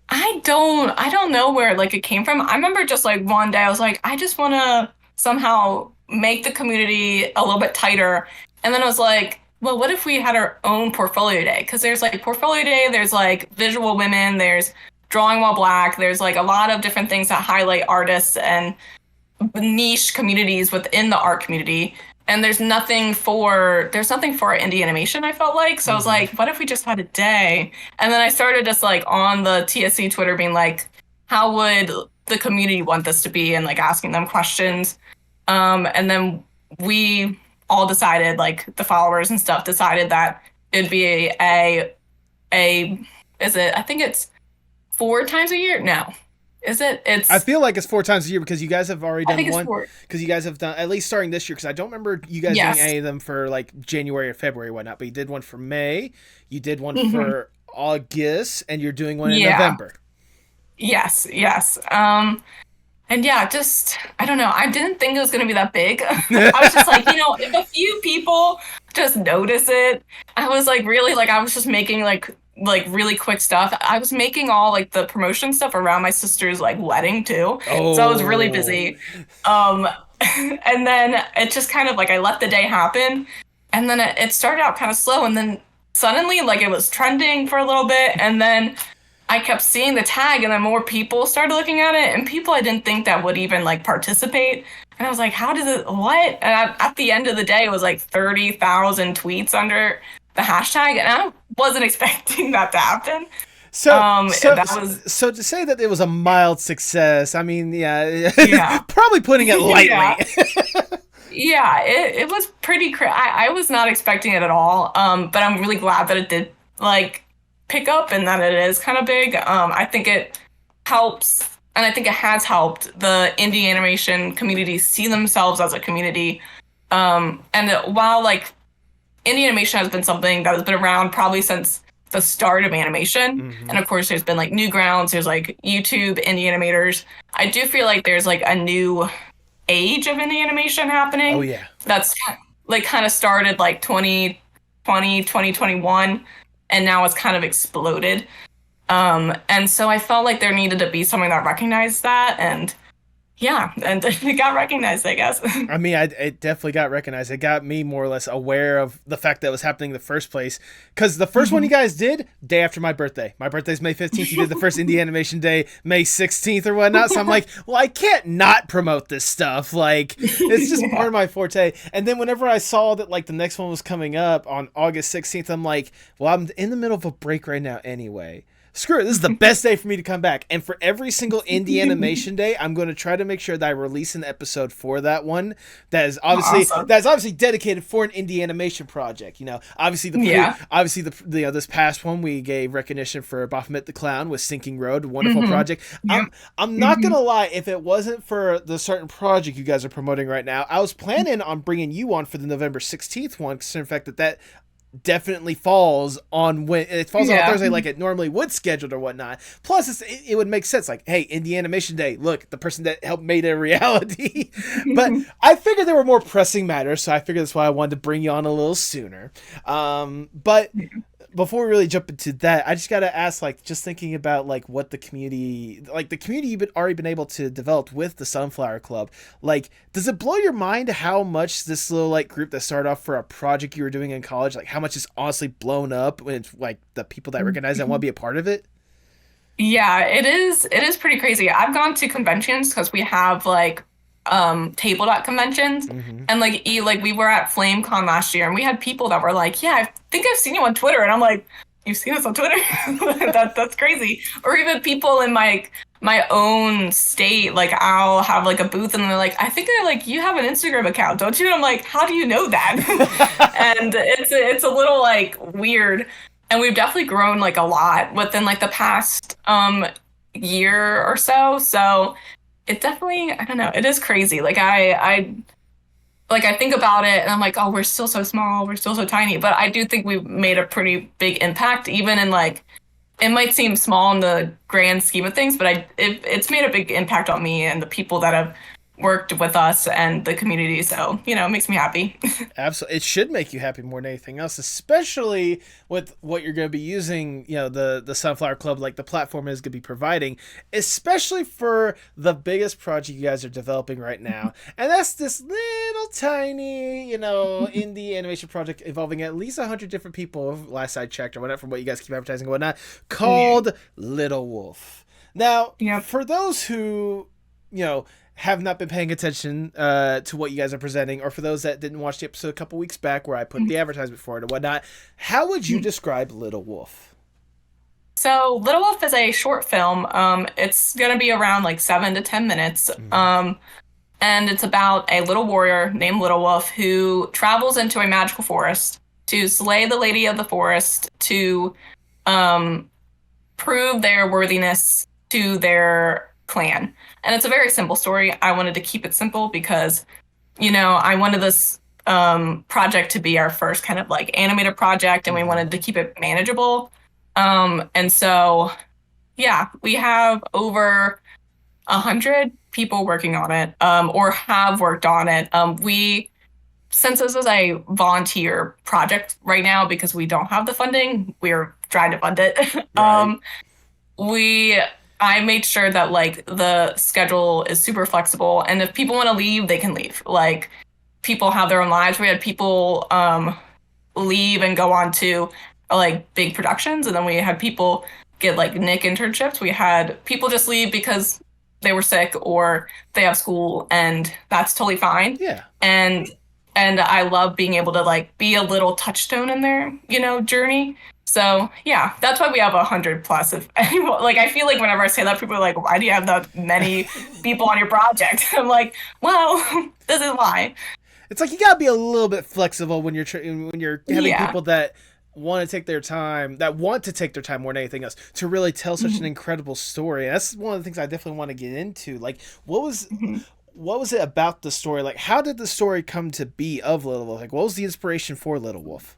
Speaker 2: I don't know where like it came from. I remember just like one day I was like, I just want to somehow make the community a little bit tighter. And then I was like, well, what if we had our own portfolio day? Because there's like portfolio day, there's like visual women, there's drawing while black, there's like a lot of different things that highlight artists and niche communities within the art community. And there's nothing for indie animation, I felt like. So I was like, what if we just had a day? And then I started just like on the TSC Twitter being like, how would the community want this to be? And like asking them questions. And then we all decided, like the followers and stuff decided that it'd be I think it's 4 times a year? No. Is it?
Speaker 1: I feel like it's 4 times a year because you guys have already done one. Because you guys have done, at least starting this year, because I don't remember you guys doing any of them for like January or February or whatnot, but you did one for May, you did one for August, and you're doing one in November.
Speaker 2: Yes. And yeah, just, I don't know. I didn't think it was going to be that big. I was just like, if a few people just notice it, I was like, really, like, I was just making like really quick stuff. I was making all like the promotion stuff around my sister's like wedding too. So I was really busy. And then it just kind of like, I let the day happen. And then it started out kind of slow. And then suddenly like it was trending for a little bit. And then I kept seeing the tag, and then more people started looking at it, and people I didn't think that would even like participate. And I was like, how does it, what? And at the end of the day, it was like 30,000 tweets under the hashtag, and I wasn't expecting that to happen.
Speaker 1: So to say that it was a mild success, I mean, yeah. Probably putting it lightly.
Speaker 2: Yeah, it was pretty I was not expecting it at all. But I'm really glad that it did like pick up and that it is kind of big. I think it helps, and I think it has helped the indie animation community see themselves as a community. And while like indie animation has been something that has been around probably since the start of animation, and of course there's been like Newgrounds, there's like YouTube indie animators, I do feel like there's like a new age of indie animation happening.
Speaker 1: Oh yeah.
Speaker 2: That's like kind of started like 2020, 2021. And now it's kind of exploded. And so I felt like there needed to be something that recognized that. And yeah, and it got recognized, I guess.
Speaker 1: I mean, it definitely got recognized. It got me more or less aware of the fact that it was happening in the first place. Because the first one you guys did, day after my birthday. My birthday's May 15th. You did the first Indie Animation Day May 16th or whatnot. So I'm like, well, I can't not promote this stuff. Like, it's just part of my forte. And then whenever I saw that, like, the next one was coming up on August 16th, I'm like, well, I'm in the middle of a break right now anyway. Screw it, this is the best day for me to come back. And for every single Indie Animation Day, I'm going to try to make sure that I release an episode for that one that is obviously dedicated for an indie animation project. Obviously this past one we gave recognition for Baphomet the Clown with Sinking Road, a wonderful project. I'm not going to lie, if it wasn't for the certain project you guys are promoting right now, I was planning on bringing you on for the November 16th one, considering the fact that definitely falls on when it falls on a Thursday like it normally would scheduled or whatnot. Plus it would make sense, like, hey, Indie Animation Day, look, the person that helped made it a reality. But I figured there were more pressing matters, so I figured that's why I wanted to bring you on a little sooner. But before we really jump into that, I just gotta ask, like, just thinking about like what the community you've already been able to develop with the Sunflower Club, like, does it blow your mind how much this little like group that started off for a project you were doing in college, like how much it's honestly blown up when it's like the people that recognize that want to be a part of it?
Speaker 2: Yeah, it is pretty crazy. I've gone to conventions because we have like tabletop conventions, and like we were at FlameCon last year, and we had people that were like, yeah, I think I've seen you on Twitter, and I'm like, you've seen us on Twitter? That's crazy. Or even people in my my own state. Like I'll have like a booth and they're like, I think they're like, you have an Instagram account, don't you? And I'm like, how do you know that? And it's a little like weird. And we've definitely grown like a lot within like the past year or so. So it definitely, I don't know, it is crazy. Like I think about it and I'm like, oh, we're still so small, we're still so tiny. But I do think we've made a pretty big impact, even in like it might seem small in the grand scheme of things, but it's made a big impact on me and the people that have worked with us and the community. So, it makes me happy.
Speaker 1: Absolutely, it should make you happy more than anything else, especially with what you're going to be using. The Sunflower Club, like the platform is going to be providing, especially for the biggest project you guys are developing right now, and that's this little tiny, indie animation project involving at least 100 different people. Last I checked, or whatever, from what you guys keep advertising and whatnot, called Little Wolf. Now, for those who, have not been paying attention to what you guys are presenting, or for those that didn't watch the episode a couple weeks back where I put the advertisement for it and whatnot, how would you describe Little Wolf?
Speaker 2: So Little Wolf is a short film. It's going to be around like 7 to 10 minutes. And it's about a little warrior named Little Wolf who travels into a magical forest to slay the lady of the forest to prove their worthiness to their clan. And it's a very simple story. I wanted to keep it simple because, I wanted this project to be our first kind of like animated project, and we wanted to keep it manageable. And so, yeah, we have over 100 people working on it, or have worked on it. Since this is a volunteer project right now, because we don't have the funding, we're trying to fund it. Right. I made sure that like the schedule is super flexible, and if people want to leave, they can leave. Like people have their own lives. We had people leave and go on to like big productions, and then we had people get like Nick internships. We had people just leave because they were sick or they have school, and that's totally fine.
Speaker 1: Yeah.
Speaker 2: And I love being able to like be a little touchstone in their, journey. So yeah, that's why we have 100 plus. If anyone, like, I feel like whenever I say that, people are like, "Why do you have that many people on your project?" I'm like, "Well, this is why."
Speaker 1: It's like you gotta be a little bit flexible when you're having people that want to take their time, more than anything else, to really tell such an incredible story. And that's one of the things I definitely want to get into. Like, what was it about the story? Like, how did the story come to be of Little Wolf? Like, what was the inspiration for Little Wolf?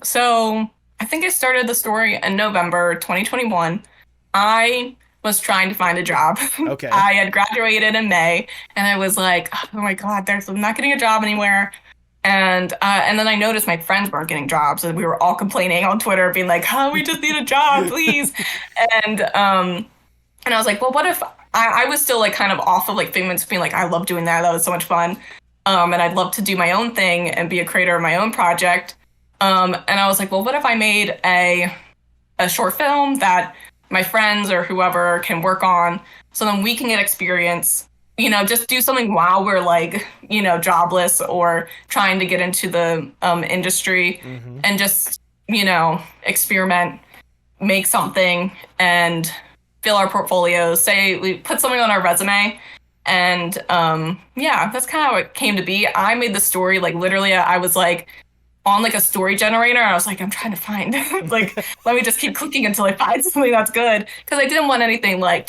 Speaker 2: So I think I started the story in November 2021. I was trying to find a job.
Speaker 1: Okay.
Speaker 2: I had graduated in May, and I was like, oh my God, I'm not getting a job anywhere. And then I noticed my friends weren't getting jobs, and we were all complaining on Twitter, being like, "Oh, we just need a job, please." and I was like, "Well, what if I was still like kind of off of like Figment's being like, I love doing that. That was so much fun, and I'd love to do my own thing and be a creator of my own project." And I was like, "Well, what if I made a short film that my friends or whoever can work on, so then we can get experience." Just do something while we're like, jobless or trying to get into the industry, and just, experiment, make something and fill our portfolios. Say we put something on our resume, and that's kind of how it came to be. I made the story, like literally I was like on like a story generator. I was like, I'm trying to find like, let me just keep clicking until I find something that's good. Cause I didn't want anything like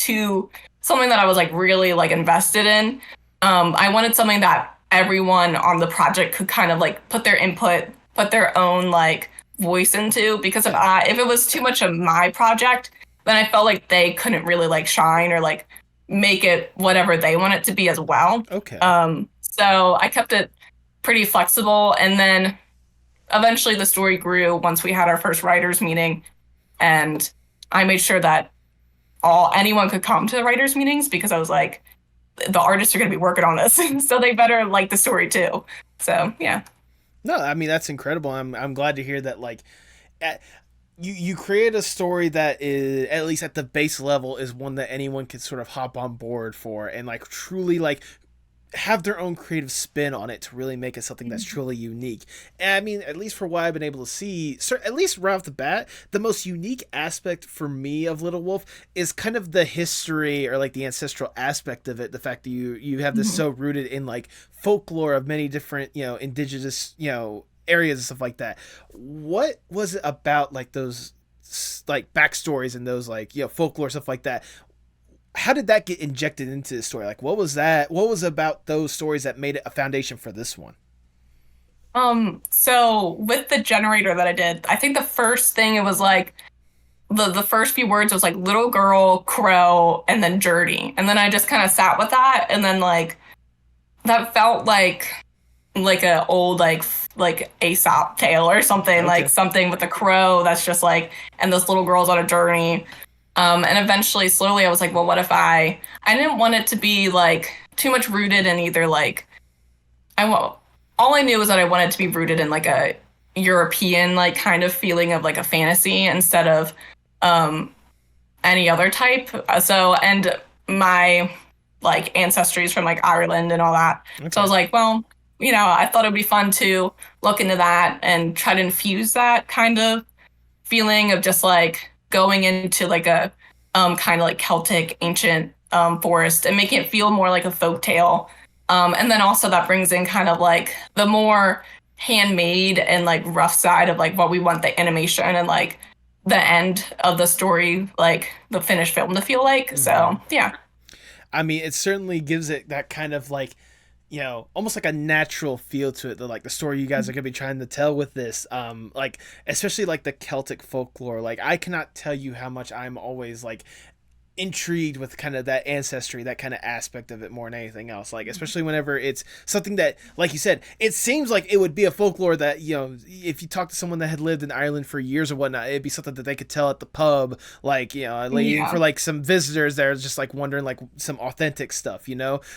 Speaker 2: something that I was like really like invested in. I wanted something that everyone on the project could kind of like put their input, put their own like voice into, because if it was too much of my project, then I felt like they couldn't really like shine or like make it whatever they want it to be as well.
Speaker 1: Okay.
Speaker 2: So I kept it pretty flexible, and then eventually the story grew once we had our first writers meeting, and I made sure that anyone could come to the writers meetings, because I was like, the artists are going to be working on this, so they better like the story too. So yeah.
Speaker 1: No, I mean, that's incredible. I'm glad to hear that. Like, you create a story that is, at least at the base level, is one that anyone can sort of hop on board for, and like truly like have their own creative spin on it to really make it something that's truly unique. And I mean, at least for what I've been able to see, at least right off the bat, the most unique aspect for me of Little Wolf is kind of the history or like the ancestral aspect of it. The fact that you have this so rooted in like folklore of many different, indigenous, areas and stuff like that. What was it about like those like backstories and those like, folklore stuff like that? How did that get injected into the story? Like, what was that? What was about those stories that made it a foundation for this one?
Speaker 2: So with the generator that I did, I think the first thing it was like the first few words was like little girl, crow, and then journey. And then I just kind of sat with that, and then like that felt like a old like Aesop tale or something, okay. Like something with a crow that's just like, and this little girl's on a journey. And eventually, slowly, I was like, well, what if I didn't want it to be like too much rooted in either like, all I knew was that I wanted to be rooted in like a European like kind of feeling of like a fantasy instead of any other type. So, and my like ancestry is from like Ireland and all that. Okay. So I was like, well, I thought it'd be fun to look into that and try to infuse that kind of feeling of just like going into like a kind of like Celtic ancient forest and making it feel more like a folk tale. And then also that brings in kind of like the more handmade and like rough side of like what we want the animation and like the end of the story, like the finished film to feel like. Mm-hmm. So, yeah.
Speaker 1: I mean, it certainly gives it that kind of like, almost like a natural feel to it, like the story you guys are going to be trying to tell with this, like, especially like the Celtic folklore. Like, I cannot tell you how much I'm always like intrigued with kind of that ancestry, that kind of aspect of it more than anything else. Like, especially whenever it's something that, like you said, it seems like it would be a folklore that, if you talk to someone that had lived in Ireland for years or whatnot, it'd be something that they could tell at the pub, like, for like some visitors that are just like wondering like some authentic stuff,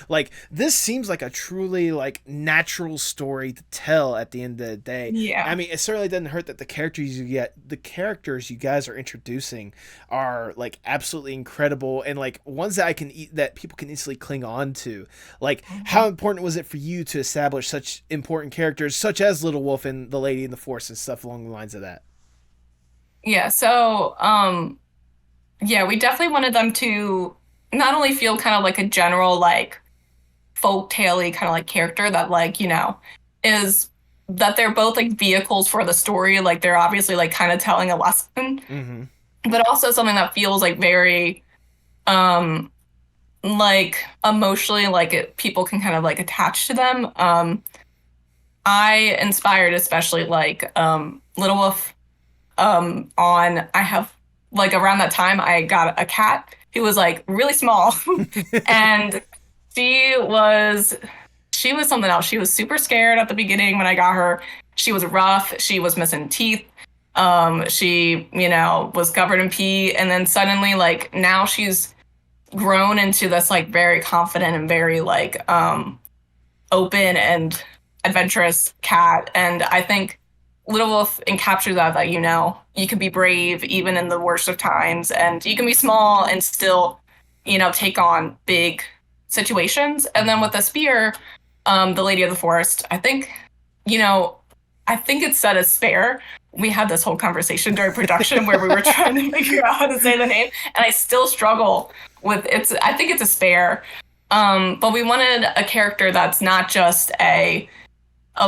Speaker 1: like this seems like a truly like natural story to tell at the end of the day.
Speaker 2: Yeah.
Speaker 1: I mean, it certainly doesn't hurt that the characters you guys are introducing are like absolutely incredible and like ones that that people can easily cling on to. Like, how important was it for you to establish such important characters such as Little Wolf and the Lady in the Forest and stuff along the lines of that?
Speaker 2: Yeah, so we definitely wanted them to not only feel kind of like a general like folk tale-y kind of like character that like, is that they're both like vehicles for the story, like they're obviously like kind of telling a lesson, but also something that feels like very like emotionally like people can kind of like attach to them. I inspired especially like Little Wolf I have like around that time I got a cat who was like really small and she was something else. She was super scared at the beginning when I got her. She was rough, she was missing teeth. She, was covered in pee, and then suddenly like now she's grown into this like very confident and very like open and adventurous cat. And I think Little Wolf encaptures that you can be brave even in the worst of times, and you can be small and still take on big situations. And then with the spear, the Lady of the Forest, I think it's said as spare. We had this whole conversation during production where we were trying to figure out how to say the name, and I still struggle with it. I think it's a spare. But we wanted a character that's not just a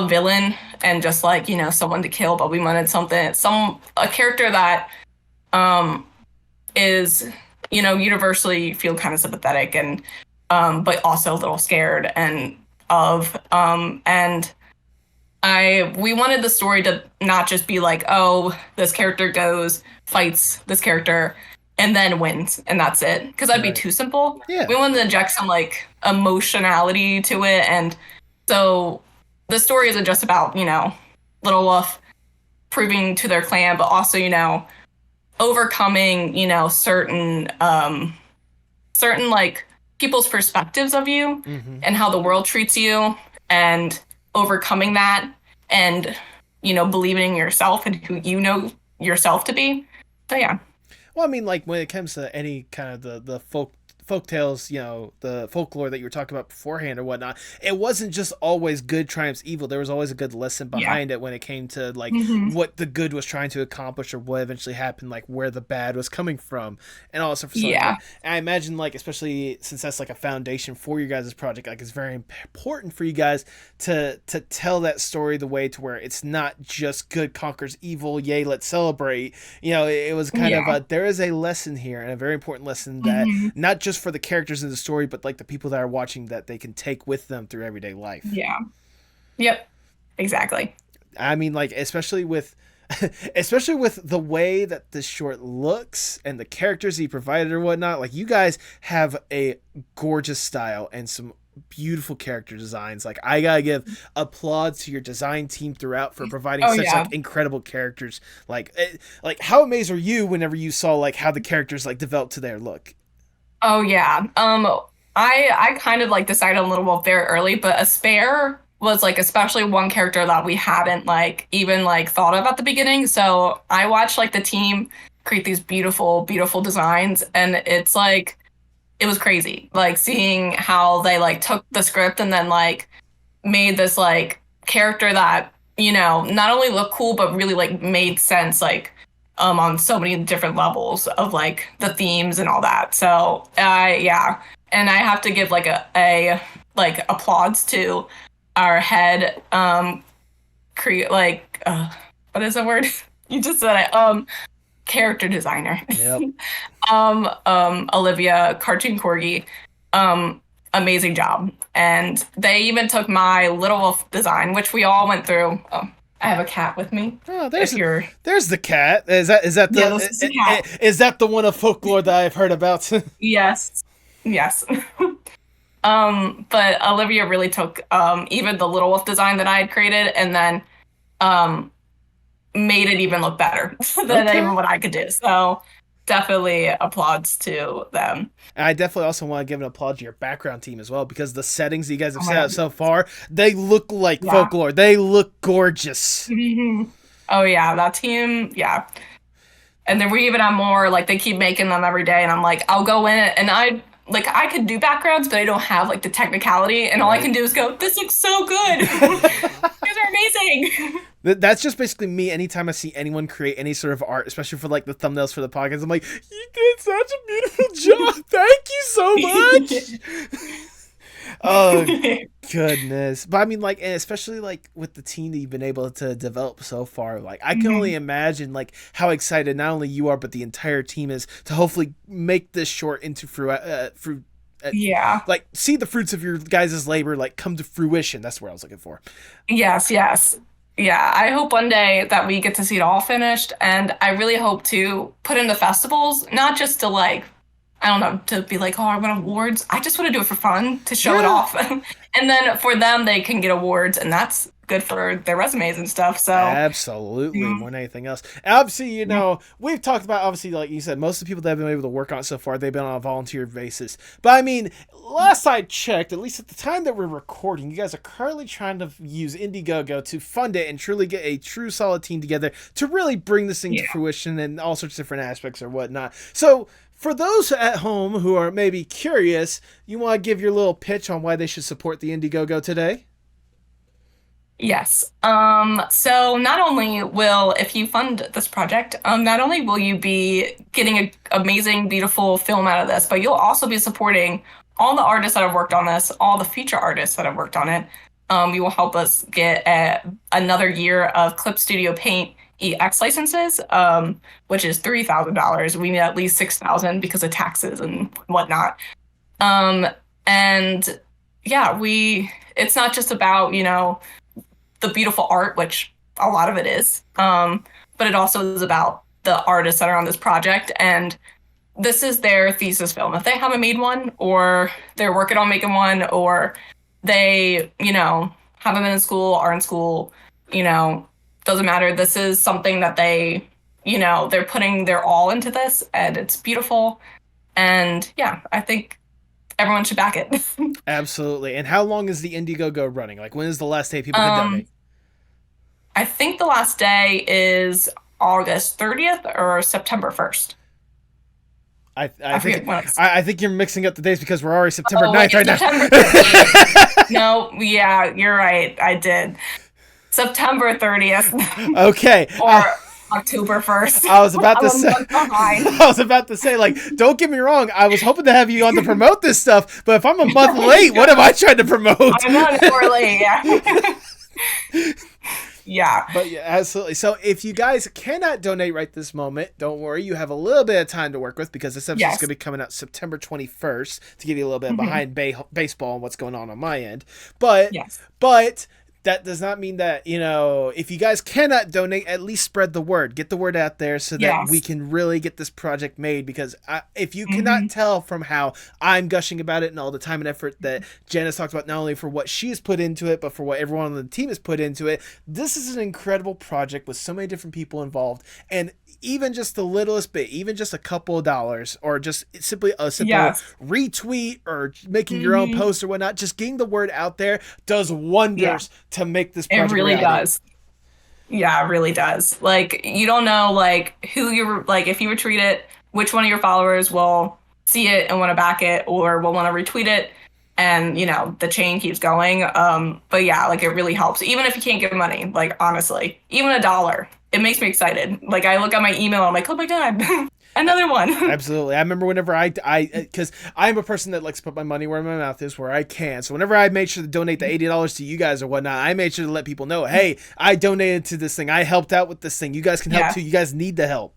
Speaker 2: villain and just like, someone to kill, but we wanted a character that is, universally feel kind of sympathetic and but also a little scared and we wanted the story to not just be like, oh, this character goes, fights this character, and then wins, and that's it. Because that'd be too simple.
Speaker 1: Yeah.
Speaker 2: We wanted to inject some, like, emotionality to it, and so the story isn't just about, Little Wolf proving to their clan, but also, overcoming, certain, like, people's perspectives of you and how the world treats you, and overcoming that and believing in yourself and who you know yourself to be. So yeah.
Speaker 1: Well, I mean, like when it comes to any kind of the folktales, the folklore that you were talking about beforehand or whatnot, it wasn't just always good triumphs evil. There was always a good lesson behind it when it came to like what the good was trying to accomplish or what eventually happened, like where the bad was coming from, and also for something. And I imagine, like, especially since that's like a foundation for your guys' project, like it's very important for you guys to tell that story the way to where it's not just good conquers evil. Yay, let's celebrate. It was kind of there is a lesson here, and a very important lesson that not just for the characters in the story, but like the people that are watching, that they can take with them through everyday life.
Speaker 2: Yeah. Yep. Exactly.
Speaker 1: I mean, like, especially with the way that this short looks and the characters he provided or whatnot, like, you guys have a gorgeous style and some beautiful character designs. Like, I gotta give applause to your design team throughout for providing like incredible characters. Like how amazed are you whenever you saw like how the characters like developed to their look?
Speaker 2: Oh yeah. I kind of like decided a little bit very early, but a spare was like especially one character that we hadn't like even like thought of at the beginning. So I watched like the team create these beautiful, beautiful designs, and it's like it was crazy. Like seeing how they like took the script and then like made this like character that, not only looked cool but really like made sense like on so many different levels of like the themes and all that. So yeah. And I have to give like a like applause to our head what is the word? You just said it. Character designer.
Speaker 1: Yep.
Speaker 2: Olivia Cartoon Corgi. Amazing job. And they even took my Little Wolf design, which we all went through. I have a cat with me.
Speaker 1: Oh, there's the cat. Is that is that the one of folklore that I've heard about?
Speaker 2: Yes. But Olivia really took even the Little Wolf design that I had created and then made it even look better than even what I could do. So definitely applauds to them.
Speaker 1: And I definitely also want to give an applaud to your background team as well, because the settings that you guys have set out so far, they look like folklore. They look gorgeous.
Speaker 2: Mm-hmm. Oh yeah, that team, yeah. And then we even have more, like they keep making them every day, and I'm like, I'll go in and I could do backgrounds, but I don't have like the technicality, and all I can do is go, this looks so good. These are amazing.
Speaker 1: That's just basically me. Anytime I see anyone create any sort of art, especially for like the thumbnails for the podcast, I'm like, you did such a beautiful job. Thank you so much. Oh goodness. But I mean, like, and especially like with the team that you've been able to develop so far, like I can only imagine like how excited not only you are but the entire team is to hopefully make this short into fruit. Like see the fruits of your guys' labor like come to fruition. That's what I was looking for.
Speaker 2: Yes. Yeah, I hope one day that we get to see it all finished, and I really hope to put in the festivals, not just to like, I don't know, to be like, oh, I want awards. I just want to do it for fun, to show it off. And then for them, they can get awards, and that's good for their resumes and stuff. So
Speaker 1: absolutely, more than anything else. Obviously, we've talked about, obviously, like you said, most of the people that have been able to work on it so far, they've been on a volunteer basis. But I mean, last I checked, at least at the time that we're recording, you guys are currently trying to use Indiegogo to fund it and truly get a true solid team together to really bring this thing to fruition and all sorts of different aspects or whatnot. So for those at home who are maybe curious, you want to give your little pitch on why they should support the Indiegogo today?
Speaker 2: Yes. So not only will, if you fund this project, not only will you be getting an amazing, beautiful film out of this, but you'll also be supporting all the artists that have worked on this, all the feature artists that have worked on it. You will help us get another year of Clip Studio Paint EX licenses, which is $3,000. We need at least $6,000 because of taxes and whatnot. And yeah, it's not just about, the beautiful art, which a lot of it is, but it also is about the artists that are on this project. And this is their thesis film. If they haven't made one, or they're working on making one, or they, haven't been in school, are in school, doesn't matter. This is something that they, they're putting their all into this, and it's beautiful. And yeah, I think everyone should back it.
Speaker 1: Absolutely. And how long is the Indiegogo running? Like, when is the last day people can donate?
Speaker 2: I think the last day is August 30th or September 1st.
Speaker 1: I think I think you're mixing up the days because we're already September 9th right
Speaker 2: September
Speaker 1: now.
Speaker 2: 30th. No, yeah, you're right. I did. September 30th.
Speaker 1: Okay.
Speaker 2: Or October 1st.
Speaker 1: I was about to say. I was about to say, like, don't get me wrong. I was hoping to have you on to promote this stuff, but if I'm a month late, what am I trying to promote?
Speaker 2: I'm not more late. Yeah. Yeah.
Speaker 1: But yeah, absolutely. So if you guys cannot donate right this moment, don't worry. You have a little bit of time to work with because this episode is going to be coming out September 21st to give you a little bit behind baseball and what's going on my end. But that does not mean that, you know, if you guys cannot donate, at least spread the word. Get the word out there so that we can really get this project made. Because if you cannot tell from how I'm gushing about it and all the time and effort that Jenn has talked about, not only for what she has put into it, but for what everyone on the team has put into it, this is an incredible project with so many different people involved. And even just the littlest bit, even just a couple of dollars, or just simply a simple retweet or making your own post or whatnot, just getting the word out there does wonders to make this project.
Speaker 2: It really
Speaker 1: reality.
Speaker 2: does. Yeah, it really does. Like, you don't know, like, who you're, like, if you retweet it, which one of your followers will see it and want to back it or will want to retweet it. And, you know, the chain keeps going. But yeah, like, it really helps. Even if you can't give money, like, honestly, even $1, it makes me excited. Like, I look at my email, I'm like, oh my God, another one.
Speaker 1: Absolutely. I remember whenever because I'm a person that likes to put my money where my mouth is, where I can. So whenever I made sure to donate the $80 to you guys or whatnot, I made sure to let people know, hey, I donated to this thing. I helped out with this thing. You guys can help too. You guys need the help.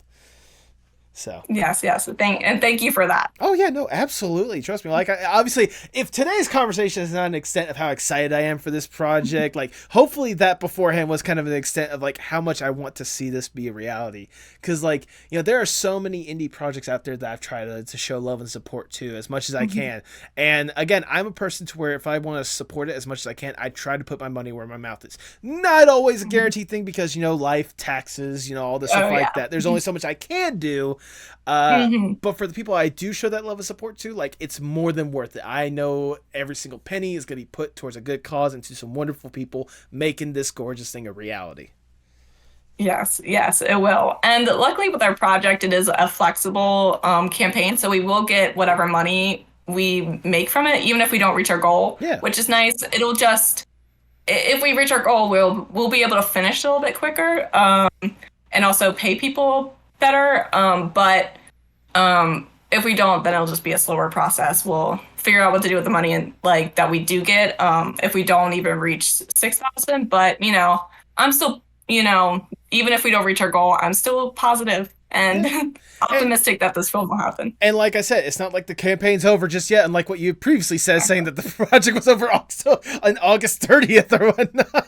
Speaker 1: So
Speaker 2: yes. Thank you for that.
Speaker 1: Oh yeah, no, absolutely. Trust me. Like, obviously, if today's conversation is not an extent of how excited I am for this project, like, hopefully that beforehand was kind of an extent of like how much I want to see this be a reality. Because, like, you know, there are so many indie projects out there that I've tried to show love and support to as much as I can. And again, I'm a person to where if I want to support it as much as I can, I try to put my money where my mouth is. Not always a guaranteed thing because, you know, life, taxes, you know, all this stuff like that. There's only so much I can do. But for the people I do show that love and support to, like, it's more than worth it. I know every single penny is going to be put towards a good cause and to some wonderful people making this gorgeous thing a reality.
Speaker 2: Yes, it will. And luckily with our project, it is a flexible campaign. So we will get whatever money we make from it, even if we don't reach our goal, which is nice. It'll just, if we reach our goal, we'll be able to finish a little bit quicker and also pay people better. But if we don't, then it'll just be a slower process. We'll figure out what to do with the money and like that we do get if we don't even reach 6,000. But, you know, I'm still, you know, even if we don't reach our goal, I'm still positive and optimistic that this film will happen.
Speaker 1: And like I said, it's not like the campaign's over just yet. And like what you previously said, saying that the project was over also on August 30th or whatnot.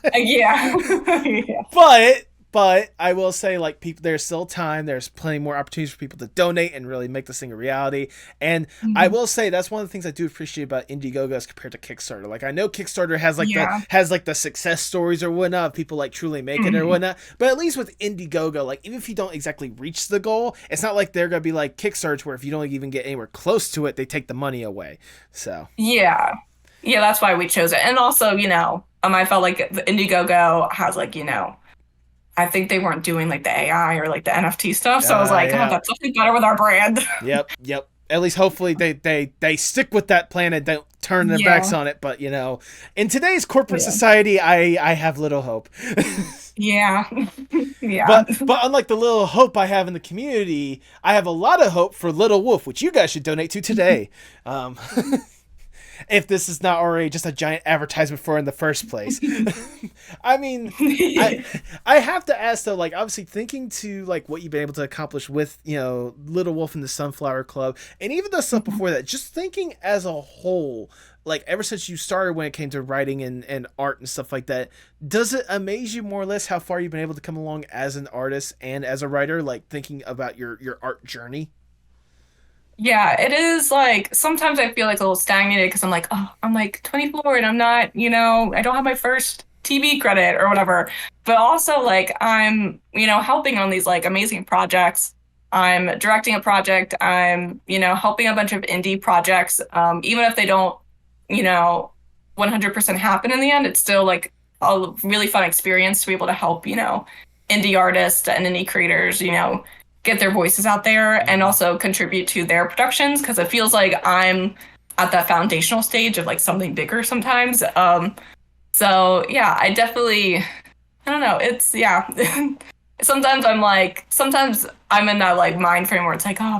Speaker 1: But I will say, like, people, there's still time. There's plenty more opportunities for people to donate and really make this thing a reality. And I will say that's one of the things I do appreciate about Indiegogo as compared to Kickstarter. Like, I know Kickstarter has like the success stories or whatnot of people like truly making it or whatnot. But at least with Indiegogo, like, even if you don't exactly reach the goal, it's not like they're gonna be like Kickstarter where if you don't even get anywhere close to it, they take the money away. So
Speaker 2: that's why we chose it. And also, you know, I felt like the Indiegogo has, like, you know, I think they weren't doing like the AI or like the NFT stuff. So I was like, oh, that's something better with our brand.
Speaker 1: Yep. At least hopefully they stick with that plan and don't turn their backs on it. But, you know, in today's corporate society, I have little hope. But unlike the little hope I have in the community, I have a lot of hope for Little Wolf, which you guys should donate to today. If this is not already just a giant advertisement for in the first place. I mean, I have to ask though, like, obviously thinking to like what you've been able to accomplish with, you know, Little Wolf and the Sunflower Club and even the stuff before that, just thinking as a whole, like ever since you started when it came to writing and art and stuff like that, does it amaze you more or less how far you've been able to come along as an artist and as a writer, like thinking about your art journey?
Speaker 2: Yeah, it is. Like, sometimes I feel like a little stagnated because I'm like, oh, I'm like 24 and I'm not, you know, I don't have my first TV credit or whatever. But also, like, I'm, you know, helping on these like amazing projects. I'm directing a project. I'm, you know, helping a bunch of indie projects. Even if they don't, you know, 100% happen in the end, it's still like a really fun experience to be able to help, you know, indie artists and indie creators, you know, get their voices out there and also contribute to their productions, because it feels like I'm at that foundational stage of like something bigger sometimes. So yeah, I definitely, I don't know. It's yeah. Sometimes I'm in that like mind frame where it's like, oh,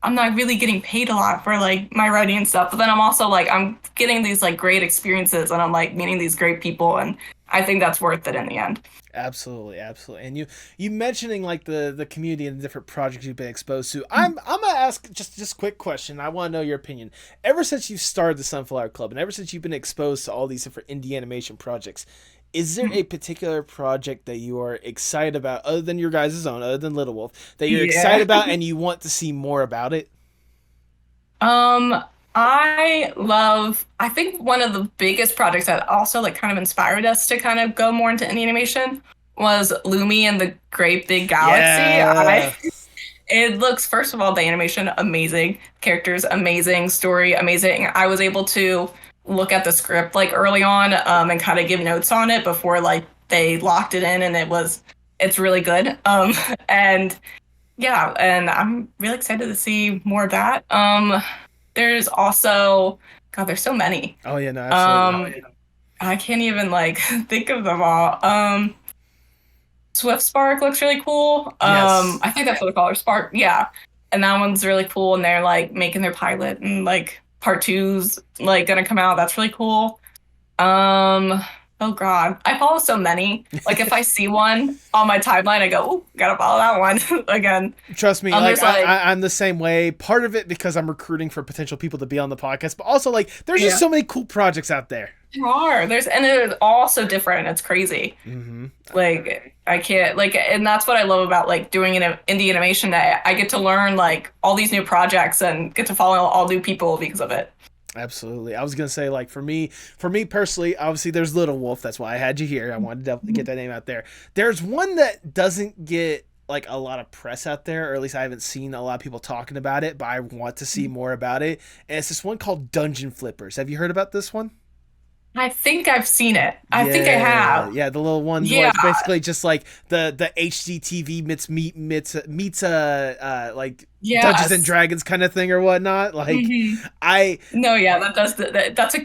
Speaker 2: I'm not really getting paid a lot for like my writing and stuff. But then I'm also like, I'm getting these like great experiences and I'm like meeting these great people, and I think that's worth it in the end.
Speaker 1: Absolutely, absolutely. And you mentioning like the community and the different projects you've been exposed to. I'm gonna ask just a quick question. I want to know your opinion. Ever since you started the Sunflower Club, and ever since you've been exposed to all these different indie animation projects, is there a particular project that you are excited about, other than your guys' own, other than Little Wolf, that you're excited about and you want to see more about it?
Speaker 2: I think one of the biggest projects that also like kind of inspired us to kind of go more into indie animation was Lumi and the Great Big Galaxy.
Speaker 1: Yeah.
Speaker 2: It looks, first of all, the animation amazing, characters amazing, story amazing. I was able to look at the script like early on, and kind of give notes on it before like they locked it in, and it's really good. And yeah, and I'm really excited to see more of that. There's also, God, there's so many.
Speaker 1: Oh yeah, no, absolutely.
Speaker 2: I can't even like think of them all. Swift Spark looks really cool.
Speaker 1: Yes.
Speaker 2: I think that's what they call her, Spark. Yeah, and that one's really cool. And they're like making their pilot, and like part two's like gonna come out. That's really cool. Oh God, I follow so many. Like if I see one on my timeline, I go, "Ooh, gotta follow that one." Again.
Speaker 1: Trust me, like I'm the same way. Part of it because I'm recruiting for potential people to be on the podcast, but also like there's just so many cool projects out there.
Speaker 2: There are. And they're all so different. It's crazy.
Speaker 1: Mm-hmm.
Speaker 2: Like I can't like, and that's what I love about like doing an indie animation. That I get to learn like all these new projects and get to follow all new people because of it.
Speaker 1: Absolutely. I was gonna say, like, for me personally, obviously there's Little Wolf. That's why I had you here. I wanted to get that name out there. There's one that doesn't get like a lot of press out there, or at least I haven't seen a lot of people talking about it, but I want to see more about it. And it's this one called Dungeon Flippers. Have you heard about this one?
Speaker 2: I think I've seen it. I think I have.
Speaker 1: Yeah, the little one where it's basically just like the HGTV meets like Dungeons and Dragons kind of thing or whatnot. Like
Speaker 2: that's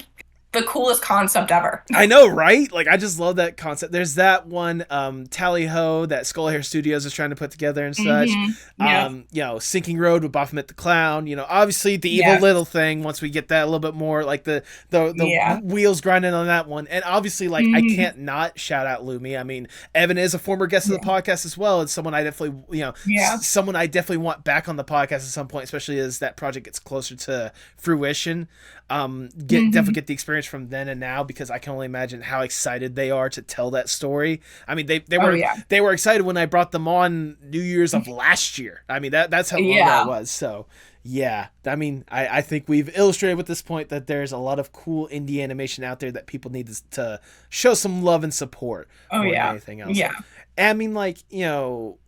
Speaker 2: the coolest concept ever.
Speaker 1: I know, right? Like I just love that concept. There's that one Tally Ho that Skull Hair Studios is trying to put together and such. You know, Sinking Road with Baphomet the Clown, you know, obviously the Evil Little Thing, once we get that a little bit more, like the wheels grinding on that one. And obviously like I can't not shout out Lumi. I mean, Evan is a former guest of the podcast as well, and someone I definitely someone I definitely want back on the podcast at some point, especially as that project gets closer to fruition. Definitely get the experience from then and now, because I can only imagine how excited they are to tell that story. I mean, they were excited when I brought them on New Year's of last year. I mean, that's how long that was. So yeah, I mean, I think we've illustrated with this point that there's a lot of cool indie animation out there that people need to show some love and support more than anything else.
Speaker 2: Yeah.
Speaker 1: And I mean, like, you know,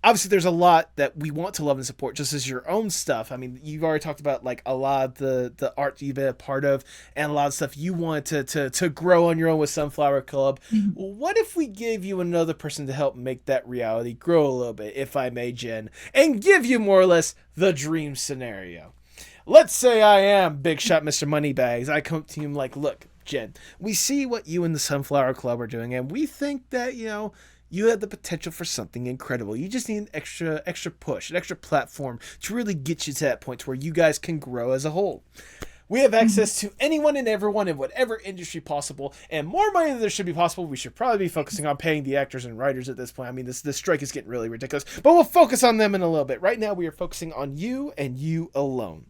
Speaker 1: obviously there's a lot that we want to love and support just as your own stuff. I mean, you've already talked about like a lot of the art you've been a part of and a lot of stuff you want to grow on your own with Sunflower Club. What if we gave you another person to help make that reality grow a little bit, if I may, Jen, and give you more or less the dream scenario? Let's say I am Big Shot Mr. Moneybags. I come to you like, look, Jen, we see what you and the Sunflower Club are doing, and we think that, you know, you have the potential for something incredible. You just need an extra push, an extra platform to really get you to that point to where you guys can grow as a whole. We have access to anyone and everyone in whatever industry possible, and more money than there should be possible. We should probably be focusing on paying the actors and writers at this point. I mean, this strike is getting really ridiculous, but we'll focus on them in a little bit. Right now, we are focusing on you and you alone.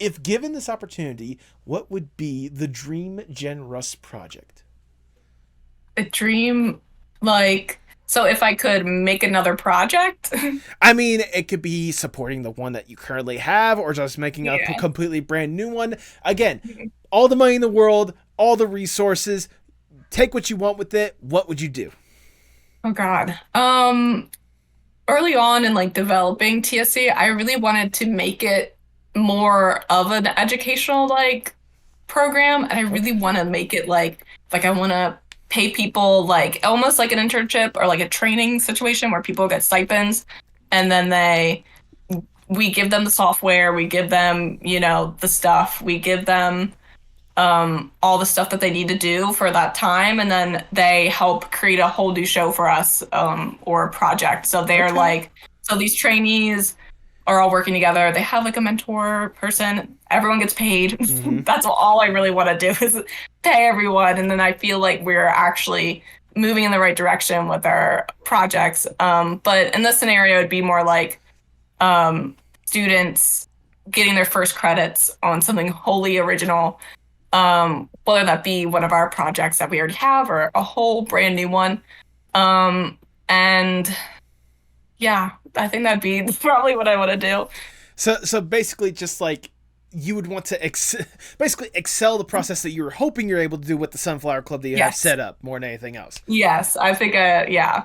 Speaker 1: If given this opportunity, what would be the dream Jenn Rust project?
Speaker 2: A dream... Like, so if I could make another project?
Speaker 1: I mean, it could be supporting the one that you currently have, or just making a completely brand new one. Again, all the money in the world, all the resources, take what you want with it. What would you do?
Speaker 2: Oh God. Early on in like developing TSC, I really wanted to make it more of an educational like program. And I really want to make it like I want to pay people like almost like an internship or like a training situation where people get stipends. and then we give them the software, we give them, the stuff, we give them all the stuff that they need to do for that time, and then they help create a whole new show for us, or a project. So they're so these trainees are all working together. They have like a mentor person. Everyone gets paid. Mm-hmm. That's all I really want to do is pay everyone. And then I feel like we're actually moving in the right direction with our projects. But in this scenario, it'd be more like students getting their first credits on something wholly original, whether that be one of our projects that we already have or a whole brand new one. And yeah, I think that'd be probably what I want to do.
Speaker 1: So basically, just like you would want to basically excel the process that you were hoping you're able to do with the Sunflower Club that you have set up more than anything else.
Speaker 2: Yes, I think, yeah.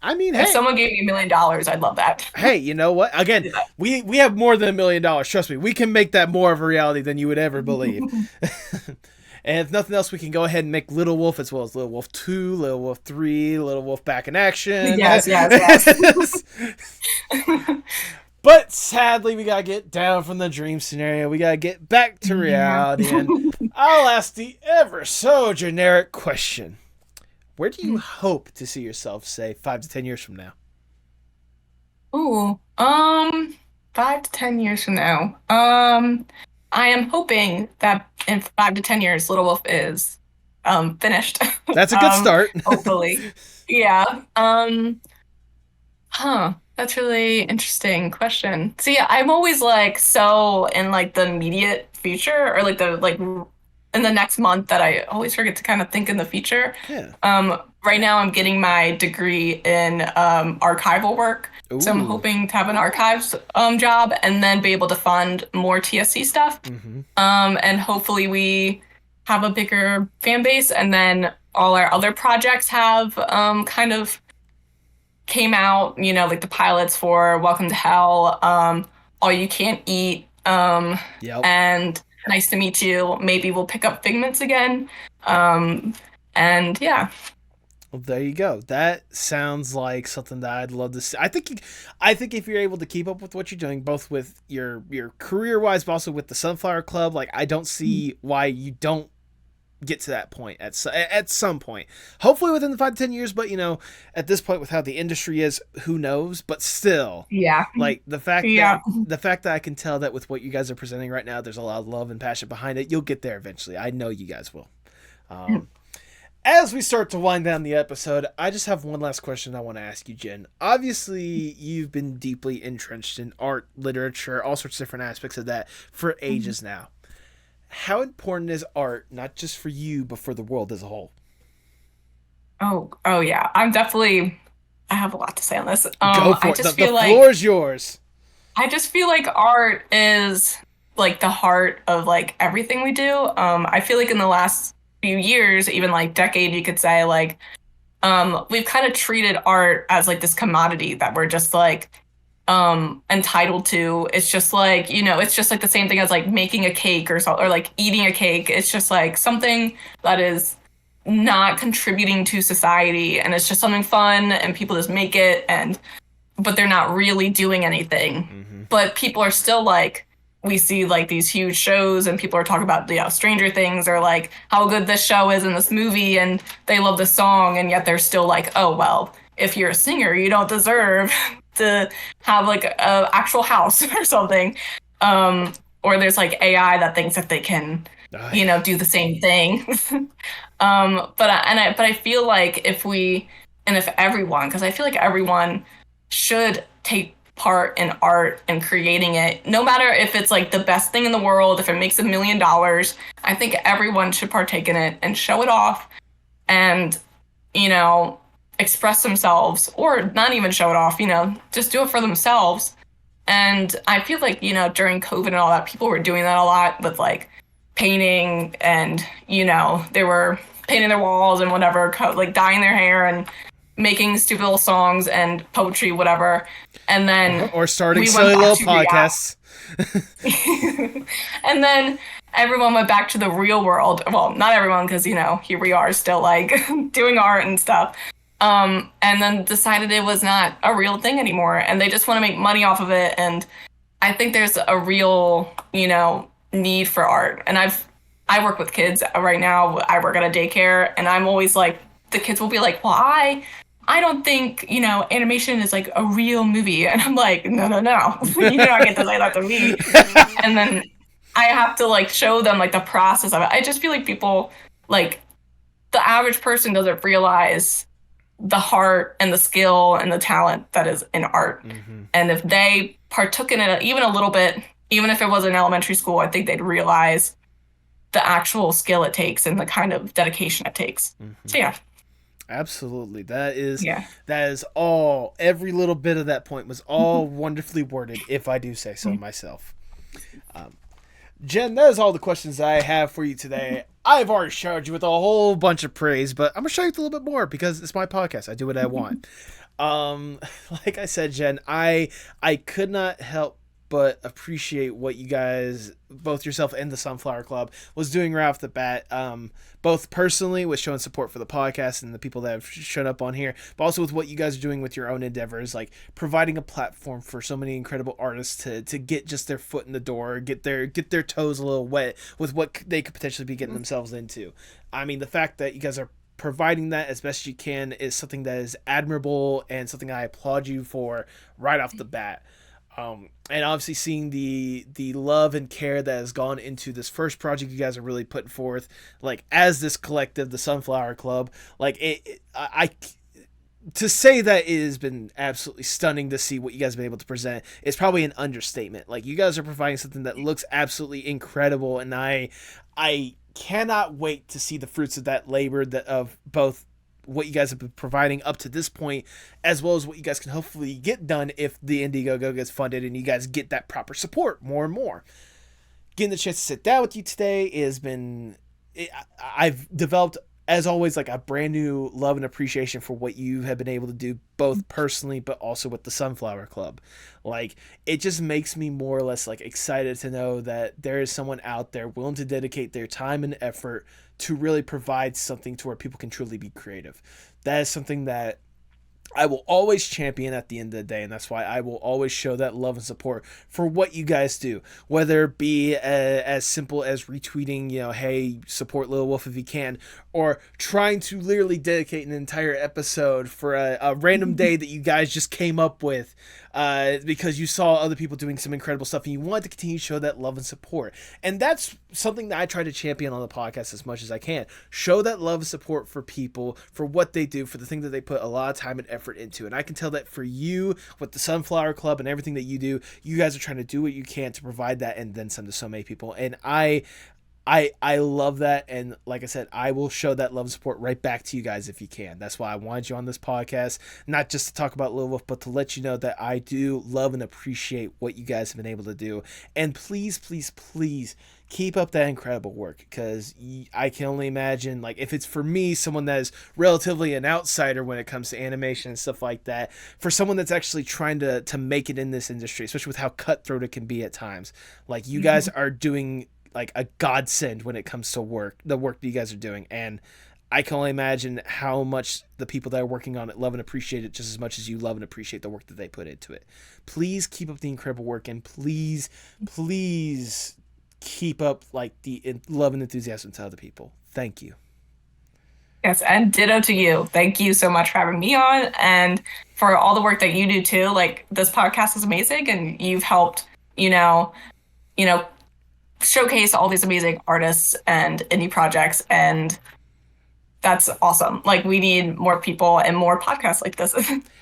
Speaker 1: I mean,
Speaker 2: if someone gave me $1 million, I'd love that.
Speaker 1: Hey, you know what? Again, we have more than $1 million. Trust me, we can make that more of a reality than you would ever believe. And if nothing else, we can go ahead and make Little Wolf as well as Little Wolf 2, Little Wolf 3, Little Wolf Back in Action.
Speaker 2: Yes.
Speaker 1: But sadly, we gotta get down from the dream scenario. We gotta get back to reality. And I'll ask the ever so generic question. Where do you hope to see yourself, say, 5 to 10 years from now?
Speaker 2: Ooh, 5 to 10 years from now. I am hoping that in 5 to 10 years, Little Wolf is finished.
Speaker 1: That's a good start.
Speaker 2: Hopefully. Yeah. That's really interesting question. See, I'm always like so in like the immediate future, or like in the next month, that I always forget to kind of think in the future. Yeah. Right now I'm getting my degree in archival work. Ooh. So I'm hoping to have an archives job and then be able to fund more TSC stuff. Mm-hmm. And hopefully we have a bigger fan base, and then all our other projects have kind of came out, like the pilots for Welcome to Hell, All You Can't Eat, and Nice to Meet You. Maybe we'll pick up Figments again. And yeah.
Speaker 1: Well, there you go. That sounds like something that I'd love to see. I think if you're able to keep up with what you're doing, both with your career-wise, but also with the Sunflower Club, like I don't see why you don't get to that point at some point. Hopefully within the 5 to 10 years, but at this point with how the industry is, who knows? But still, like the fact that I can tell that with what you guys are presenting right now, there's a lot of love and passion behind it. You'll get there eventually. I know you guys will. As we start to wind down the episode, I just have one last question I want to ask you, Jen. Obviously, you've been deeply entrenched in art, literature, all sorts of different aspects of that for ages now. How important is art, not just for you, but for the world as a whole?
Speaker 2: Oh yeah. I have a lot to say on this.
Speaker 1: Go for it. The floor is yours.
Speaker 2: I just feel like art is like the heart of like everything we do. I feel like in the last few years, even like decade, you could say, like we've kind of treated art as like this commodity that we're just like entitled to. It's just like, it's just like the same thing as like making a cake or like eating a cake. It's just like something that is not contributing to society, and it's just something fun and people just make it, but they're not really doing anything. Mm-hmm. But people are still like, we see like these huge shows and people are talking about Stranger Things, or like how good this show is in this movie, and they love the song, and yet they're still like, oh well, if you're a singer, you don't deserve to have like a actual house or something. Or there's like AI that thinks that they can do the same thing. But I feel like if everyone, because I feel like everyone should take part in art and creating it, no matter if it's like the best thing in the world, if it makes $1 million, I think everyone should partake in it and show it off, and express themselves, or not even show it off, just do it for themselves. And I feel like during COVID and all that, people were doing that a lot with like painting, and they were painting their walls and whatever, like dyeing their hair and making stupid little songs and poetry, whatever. And then
Speaker 1: or starting silly little podcasts.
Speaker 2: And then everyone went back to the real world. Well, not everyone, because here we are still like doing art and stuff. and then decided it was not a real thing anymore, and they just want to make money off of it. And I think there's a real, need for art. And I work with kids right now. I work at a daycare, and I'm always like, the kids will be like, well, I don't think, animation is like a real movie. And I'm like, no, no, no. You do not get to say that to me. And then I have to like show them like the process of it. I just feel like people, like, the average person doesn't realize the heart and the skill and the talent that is in art. Mm-hmm. And if they partook in it even a little bit, even if it was in elementary school, I think they'd realize the actual skill it takes and the kind of dedication it takes. Mm-hmm. So yeah.
Speaker 1: Absolutely. That is all, every little bit of that point was all wonderfully worded, if I do say so myself. Jen, that is all the questions I have for you today. I've already showered you with a whole bunch of praise, but I'm going to show you a little bit more because it's my podcast. I do what I want. Like I said, Jen, I could not help but appreciate what you guys, both yourself and the Sunflower Club, was doing right off the bat. Both personally with showing support for the podcast and the people that have shown up on here, but also with what you guys are doing with your own endeavors, like providing a platform for so many incredible artists to get just their foot in the door, get their toes a little wet with what they could potentially be getting themselves into. I mean, the fact that you guys are providing that as best you can is something that is admirable and something I applaud you for right off the bat. And obviously seeing the love and care that has gone into this first project you guys are really putting forth, like as this collective, the Sunflower Club, like I to say that it has been absolutely stunning to see what you guys have been able to present is probably an understatement. Like, you guys are providing something that looks absolutely incredible, and I cannot wait to see the fruits of that labor, that of both what you guys have been providing up to this point, as well as what you guys can hopefully get done if the Indiegogo gets funded and you guys get that proper support more and more. Getting the chance to sit down with you today has been, I've developed, as always, like a brand new love and appreciation for what you have been able to do, both personally but also with the Sunflower Club. Like, it just makes me more or less like excited to know that there is someone out there willing to dedicate their time and effort to really provide something to where people can truly be creative. That is something that I will always champion at the end of the day, and that's why I will always show that love and support for what you guys do, whether it be as simple as retweeting, hey, support Little Wolf if you can, or trying to literally dedicate an entire episode for a random day that you guys just came up with because you saw other people doing some incredible stuff and you want to continue to show that love and support. And that's something that I try to champion on the podcast as much as I can. Show that love and support for people, for what they do, for the thing that they put a lot of time and effort into. And I can tell that for you, with the Sunflower Club and everything that you do, you guys are trying to do what you can to provide that and then some to so many people. And I love that, and like I said, I will show that love and support right back to you guys if you can. That's why I wanted you on this podcast, not just to talk about Little Wolf, but to let you know that I do love and appreciate what you guys have been able to do. And please, please, please keep up that incredible work, because I can only imagine, like, if it's for me, someone that is relatively an outsider when it comes to animation and stuff like that, for someone that's actually trying to make it in this industry, especially with how cutthroat it can be at times, like, you guys are doing like a godsend when it comes to the work that you guys are doing. And I can only imagine how much the people that are working on it love and appreciate it just as much as you love and appreciate the work that they put into it. Please keep up the incredible work, and please, please keep up like the love and enthusiasm to other people. Thank you.
Speaker 2: Yes, and ditto to you. Thank you so much for having me on, and for all the work that you do too. Like, this podcast is amazing, and you've helped, showcase all these amazing artists and indie projects, and that's awesome. Like, we need more people and more podcasts like this.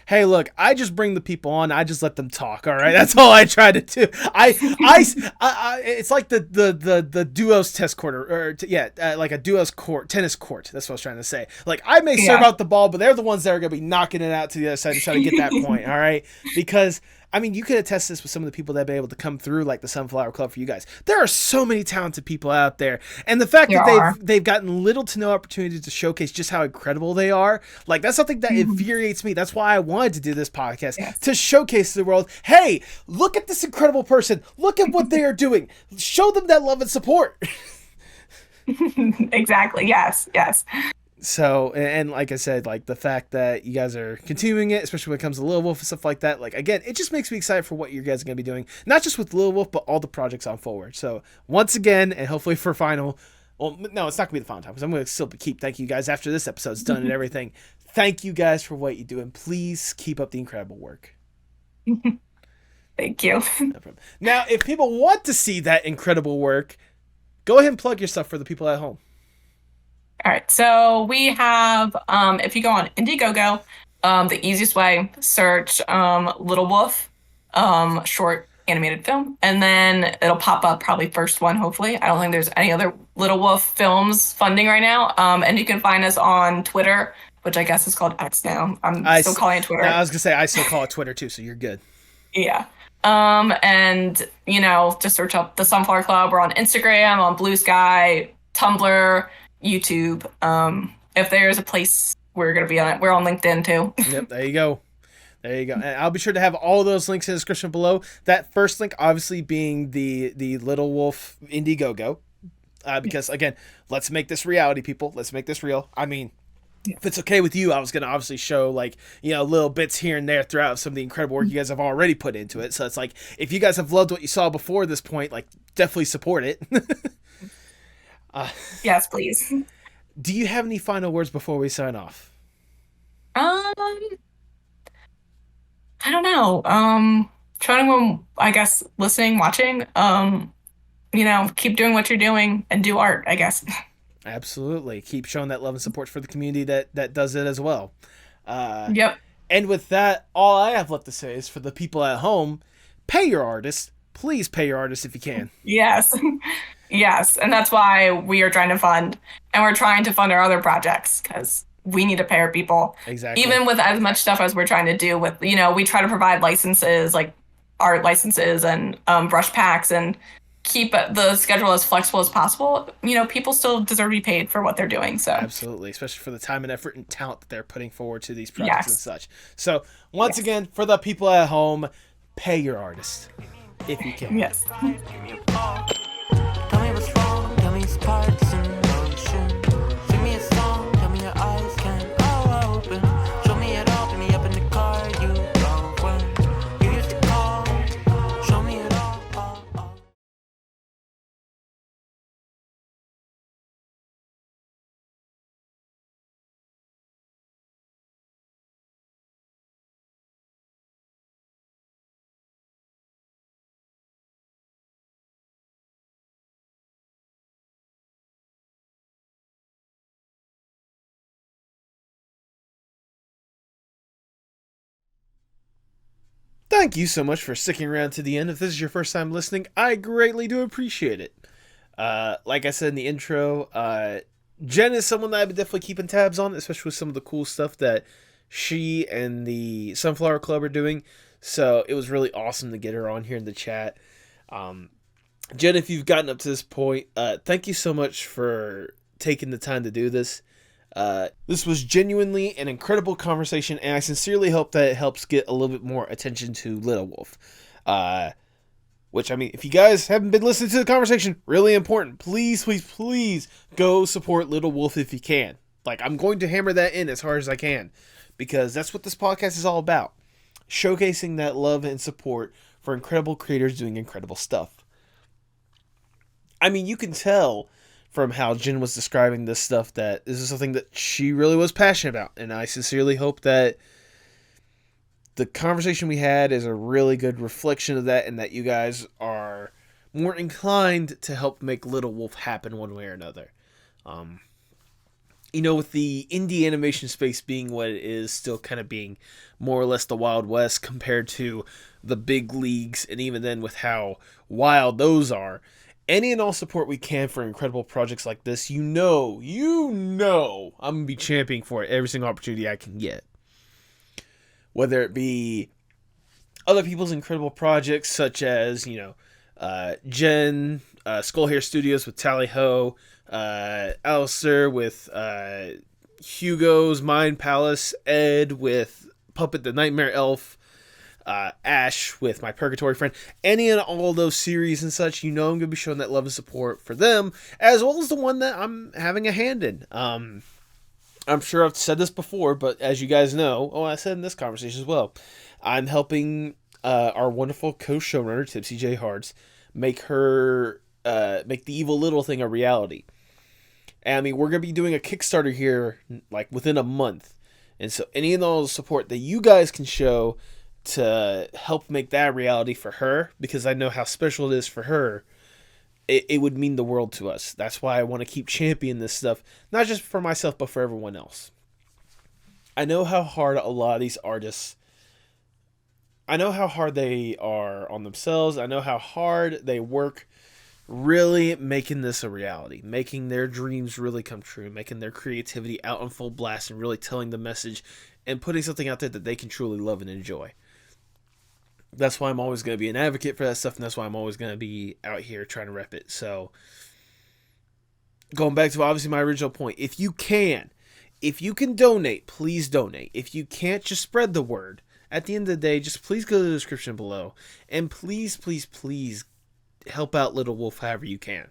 Speaker 1: Hey, look, I just bring the people on. I just let them talk. All right, that's all I try to do. It's like the duos test court, like a duos court, tennis court. That's what I was trying to say. Like, I may serve out the ball, but they're the ones that are gonna be knocking it out to the other side to try to get that point. All right, because I mean, you could attest this with some of the people that have been able to come through, like the Sunflower Club for you guys. There are so many talented people out there, and the fact that they've gotten little to no opportunity to showcase just how incredible they are, like, that's something that infuriates me. That's why I wanted to do this podcast, to showcase to the world, hey, look at this incredible person. Look at what they are doing. Show them that love and support.
Speaker 2: Exactly. Yes.
Speaker 1: So, and like I said, like the fact that you guys are continuing it, especially when it comes to Little Wolf and stuff like that, like again, it just makes me excited for what you guys are going to be doing, not just with Little Wolf, but all the projects on forward. So, once again, and hopefully for final, well, no, it's not going to be the final time because I'm going to still keep thanking you guys after this episode's done and everything. Thank you guys for what you do, and please keep up the incredible work.
Speaker 2: Thank you.
Speaker 1: No problem. Now, if people want to see that incredible work, go ahead and plug your stuff for the people at home.
Speaker 2: All right, so we have, if you go on Indiegogo, the easiest way, search Little Wolf, short animated film, and then it'll pop up probably first one, hopefully. I don't think there's any other Little Wolf films funding right now. And you can find us on Twitter, which I guess is called X now. I'm still calling it Twitter.
Speaker 1: I was going to say, I still call it Twitter too, so you're good.
Speaker 2: Yeah. And, just search up the Sunflower Club. We're on Instagram, on Blue Sky, Tumblr, YouTube. If there's a place we're going to be on it, we're on LinkedIn too.
Speaker 1: Yep, there you go. There you go. And I'll be sure to have all those links in the description below. That first link obviously being the Little Wolf Indiegogo. Because again, let's make this reality, people. Let's make this real. I mean, if it's okay with you, I was going to obviously show little bits here and there throughout some of the incredible work you guys have already put into it. So it's like, if you guys have loved what you saw before this point, like definitely support it.
Speaker 2: Yes, please.
Speaker 1: Do you have any final words before we sign off?
Speaker 2: I don't know. To anyone, I guess, listening, watching, keep doing what you're doing and do art, I guess.
Speaker 1: Absolutely. Keep showing that love and support for the community that does it as well.
Speaker 2: Yep.
Speaker 1: And with that, all I have left to say is for the people at home, pay your artists. Please pay your artists if you can.
Speaker 2: Yes. Yes. And that's why we are trying to fund. And we're trying to fund our other projects because we need to pay our people.
Speaker 1: Exactly.
Speaker 2: Even with as much stuff as we're trying to do with, we try to provide licenses, like art licenses and brush packs, and keep the schedule as flexible as possible. People still deserve to be paid for what they're doing. So
Speaker 1: absolutely, especially for the time and effort and talent that they're putting forward to these projects and such. So once again, for the people at home, pay your artists if you can.
Speaker 2: Yes.
Speaker 3: Tell me what's wrong, tell me sparks in motion. Sing me a song, tell me your eyes can all open. Show me it all, put me up in the car, you don't when you used to call. Show me it all.
Speaker 1: Thank you so much for sticking around to the end. If this is your first time listening, I greatly do appreciate it. Like I said in the intro, Jenn is someone that I've been definitely keeping tabs on, especially with some of the cool stuff that she and the Sunflower Club are doing. So it was really awesome to get her on here in the chat. Jenn, if you've gotten up to this point, thank you so much for taking the time to do this. This was genuinely an incredible conversation, and I sincerely hope that it helps get a little bit more attention to Little Wolf. Which, I mean, if you guys haven't been listening to the conversation, really important. Please, please, please go support Little Wolf if you can. Like, I'm going to hammer that in as hard as I can, because that's what this podcast is all about. Showcasing that love and support for incredible creators doing incredible stuff. I mean, you can tell from how Jenn was describing this stuff that this is something that she really was passionate about. And I sincerely hope that the conversation we had is a really good reflection of that, and that you guys are more inclined to help make Little Wolf happen one way or another. With the indie animation space being what it is, still kind of being more or less the Wild West compared to the big leagues, and even then with how wild those are, any and all support we can for incredible projects like this, I'm going to be championing for it every single opportunity I can get. Whether it be other people's incredible projects, such as, Jenn, Skull Hair Studios with Tally Ho, Alistair with Hugo's Mind Palace, Ed with Puppet the Nightmare Elf, Ash with My Purgatory Friend, any and all those series and such, I'm going to be showing that love and support for them, as well as the one that I'm having a hand in. I'm sure I've said this before, but as you guys know, I said in this conversation as well, I'm helping our wonderful co-showrunner, Tipsy J. Hards, make the Evil Little thing a reality. And I mean, we're going to be doing a Kickstarter here, like, within a month. And so any of those support that you guys can show to help make that a reality for her, because I know how special it is for her, it would mean the world to us. That's why I want to keep championing this stuff, not just for myself, but for everyone else. I know how hard a lot of these artists, I know how hard they are on themselves. I know how hard they work really making this a reality, making their dreams really come true, making their creativity out in full blast and really telling the message and putting something out there that they can truly love and enjoy. That's why I'm always going to be an advocate for that stuff, and that's why I'm always going to be out here trying to rep it. So, going back to obviously my original point, if you can donate, please donate. If you can't, just spread the word. At the end of the day, just please go to the description below, and please, please, please help out Little Wolf however you can.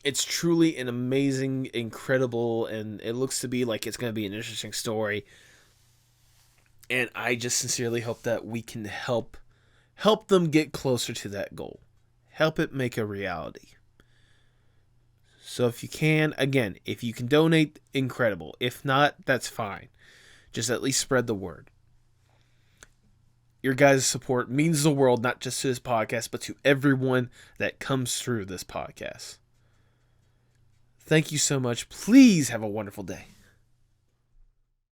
Speaker 1: It's truly an amazing, incredible, and it looks to be like it's going to be an interesting story. And I just sincerely hope that we can help them get closer to that goal. Help it make a reality. So if you can, again, if you can donate, incredible. If not, that's fine. Just at least spread the word. Your guys' support means the world, not just to this podcast, but to everyone that comes through this podcast. Thank you so much. Please have a wonderful day.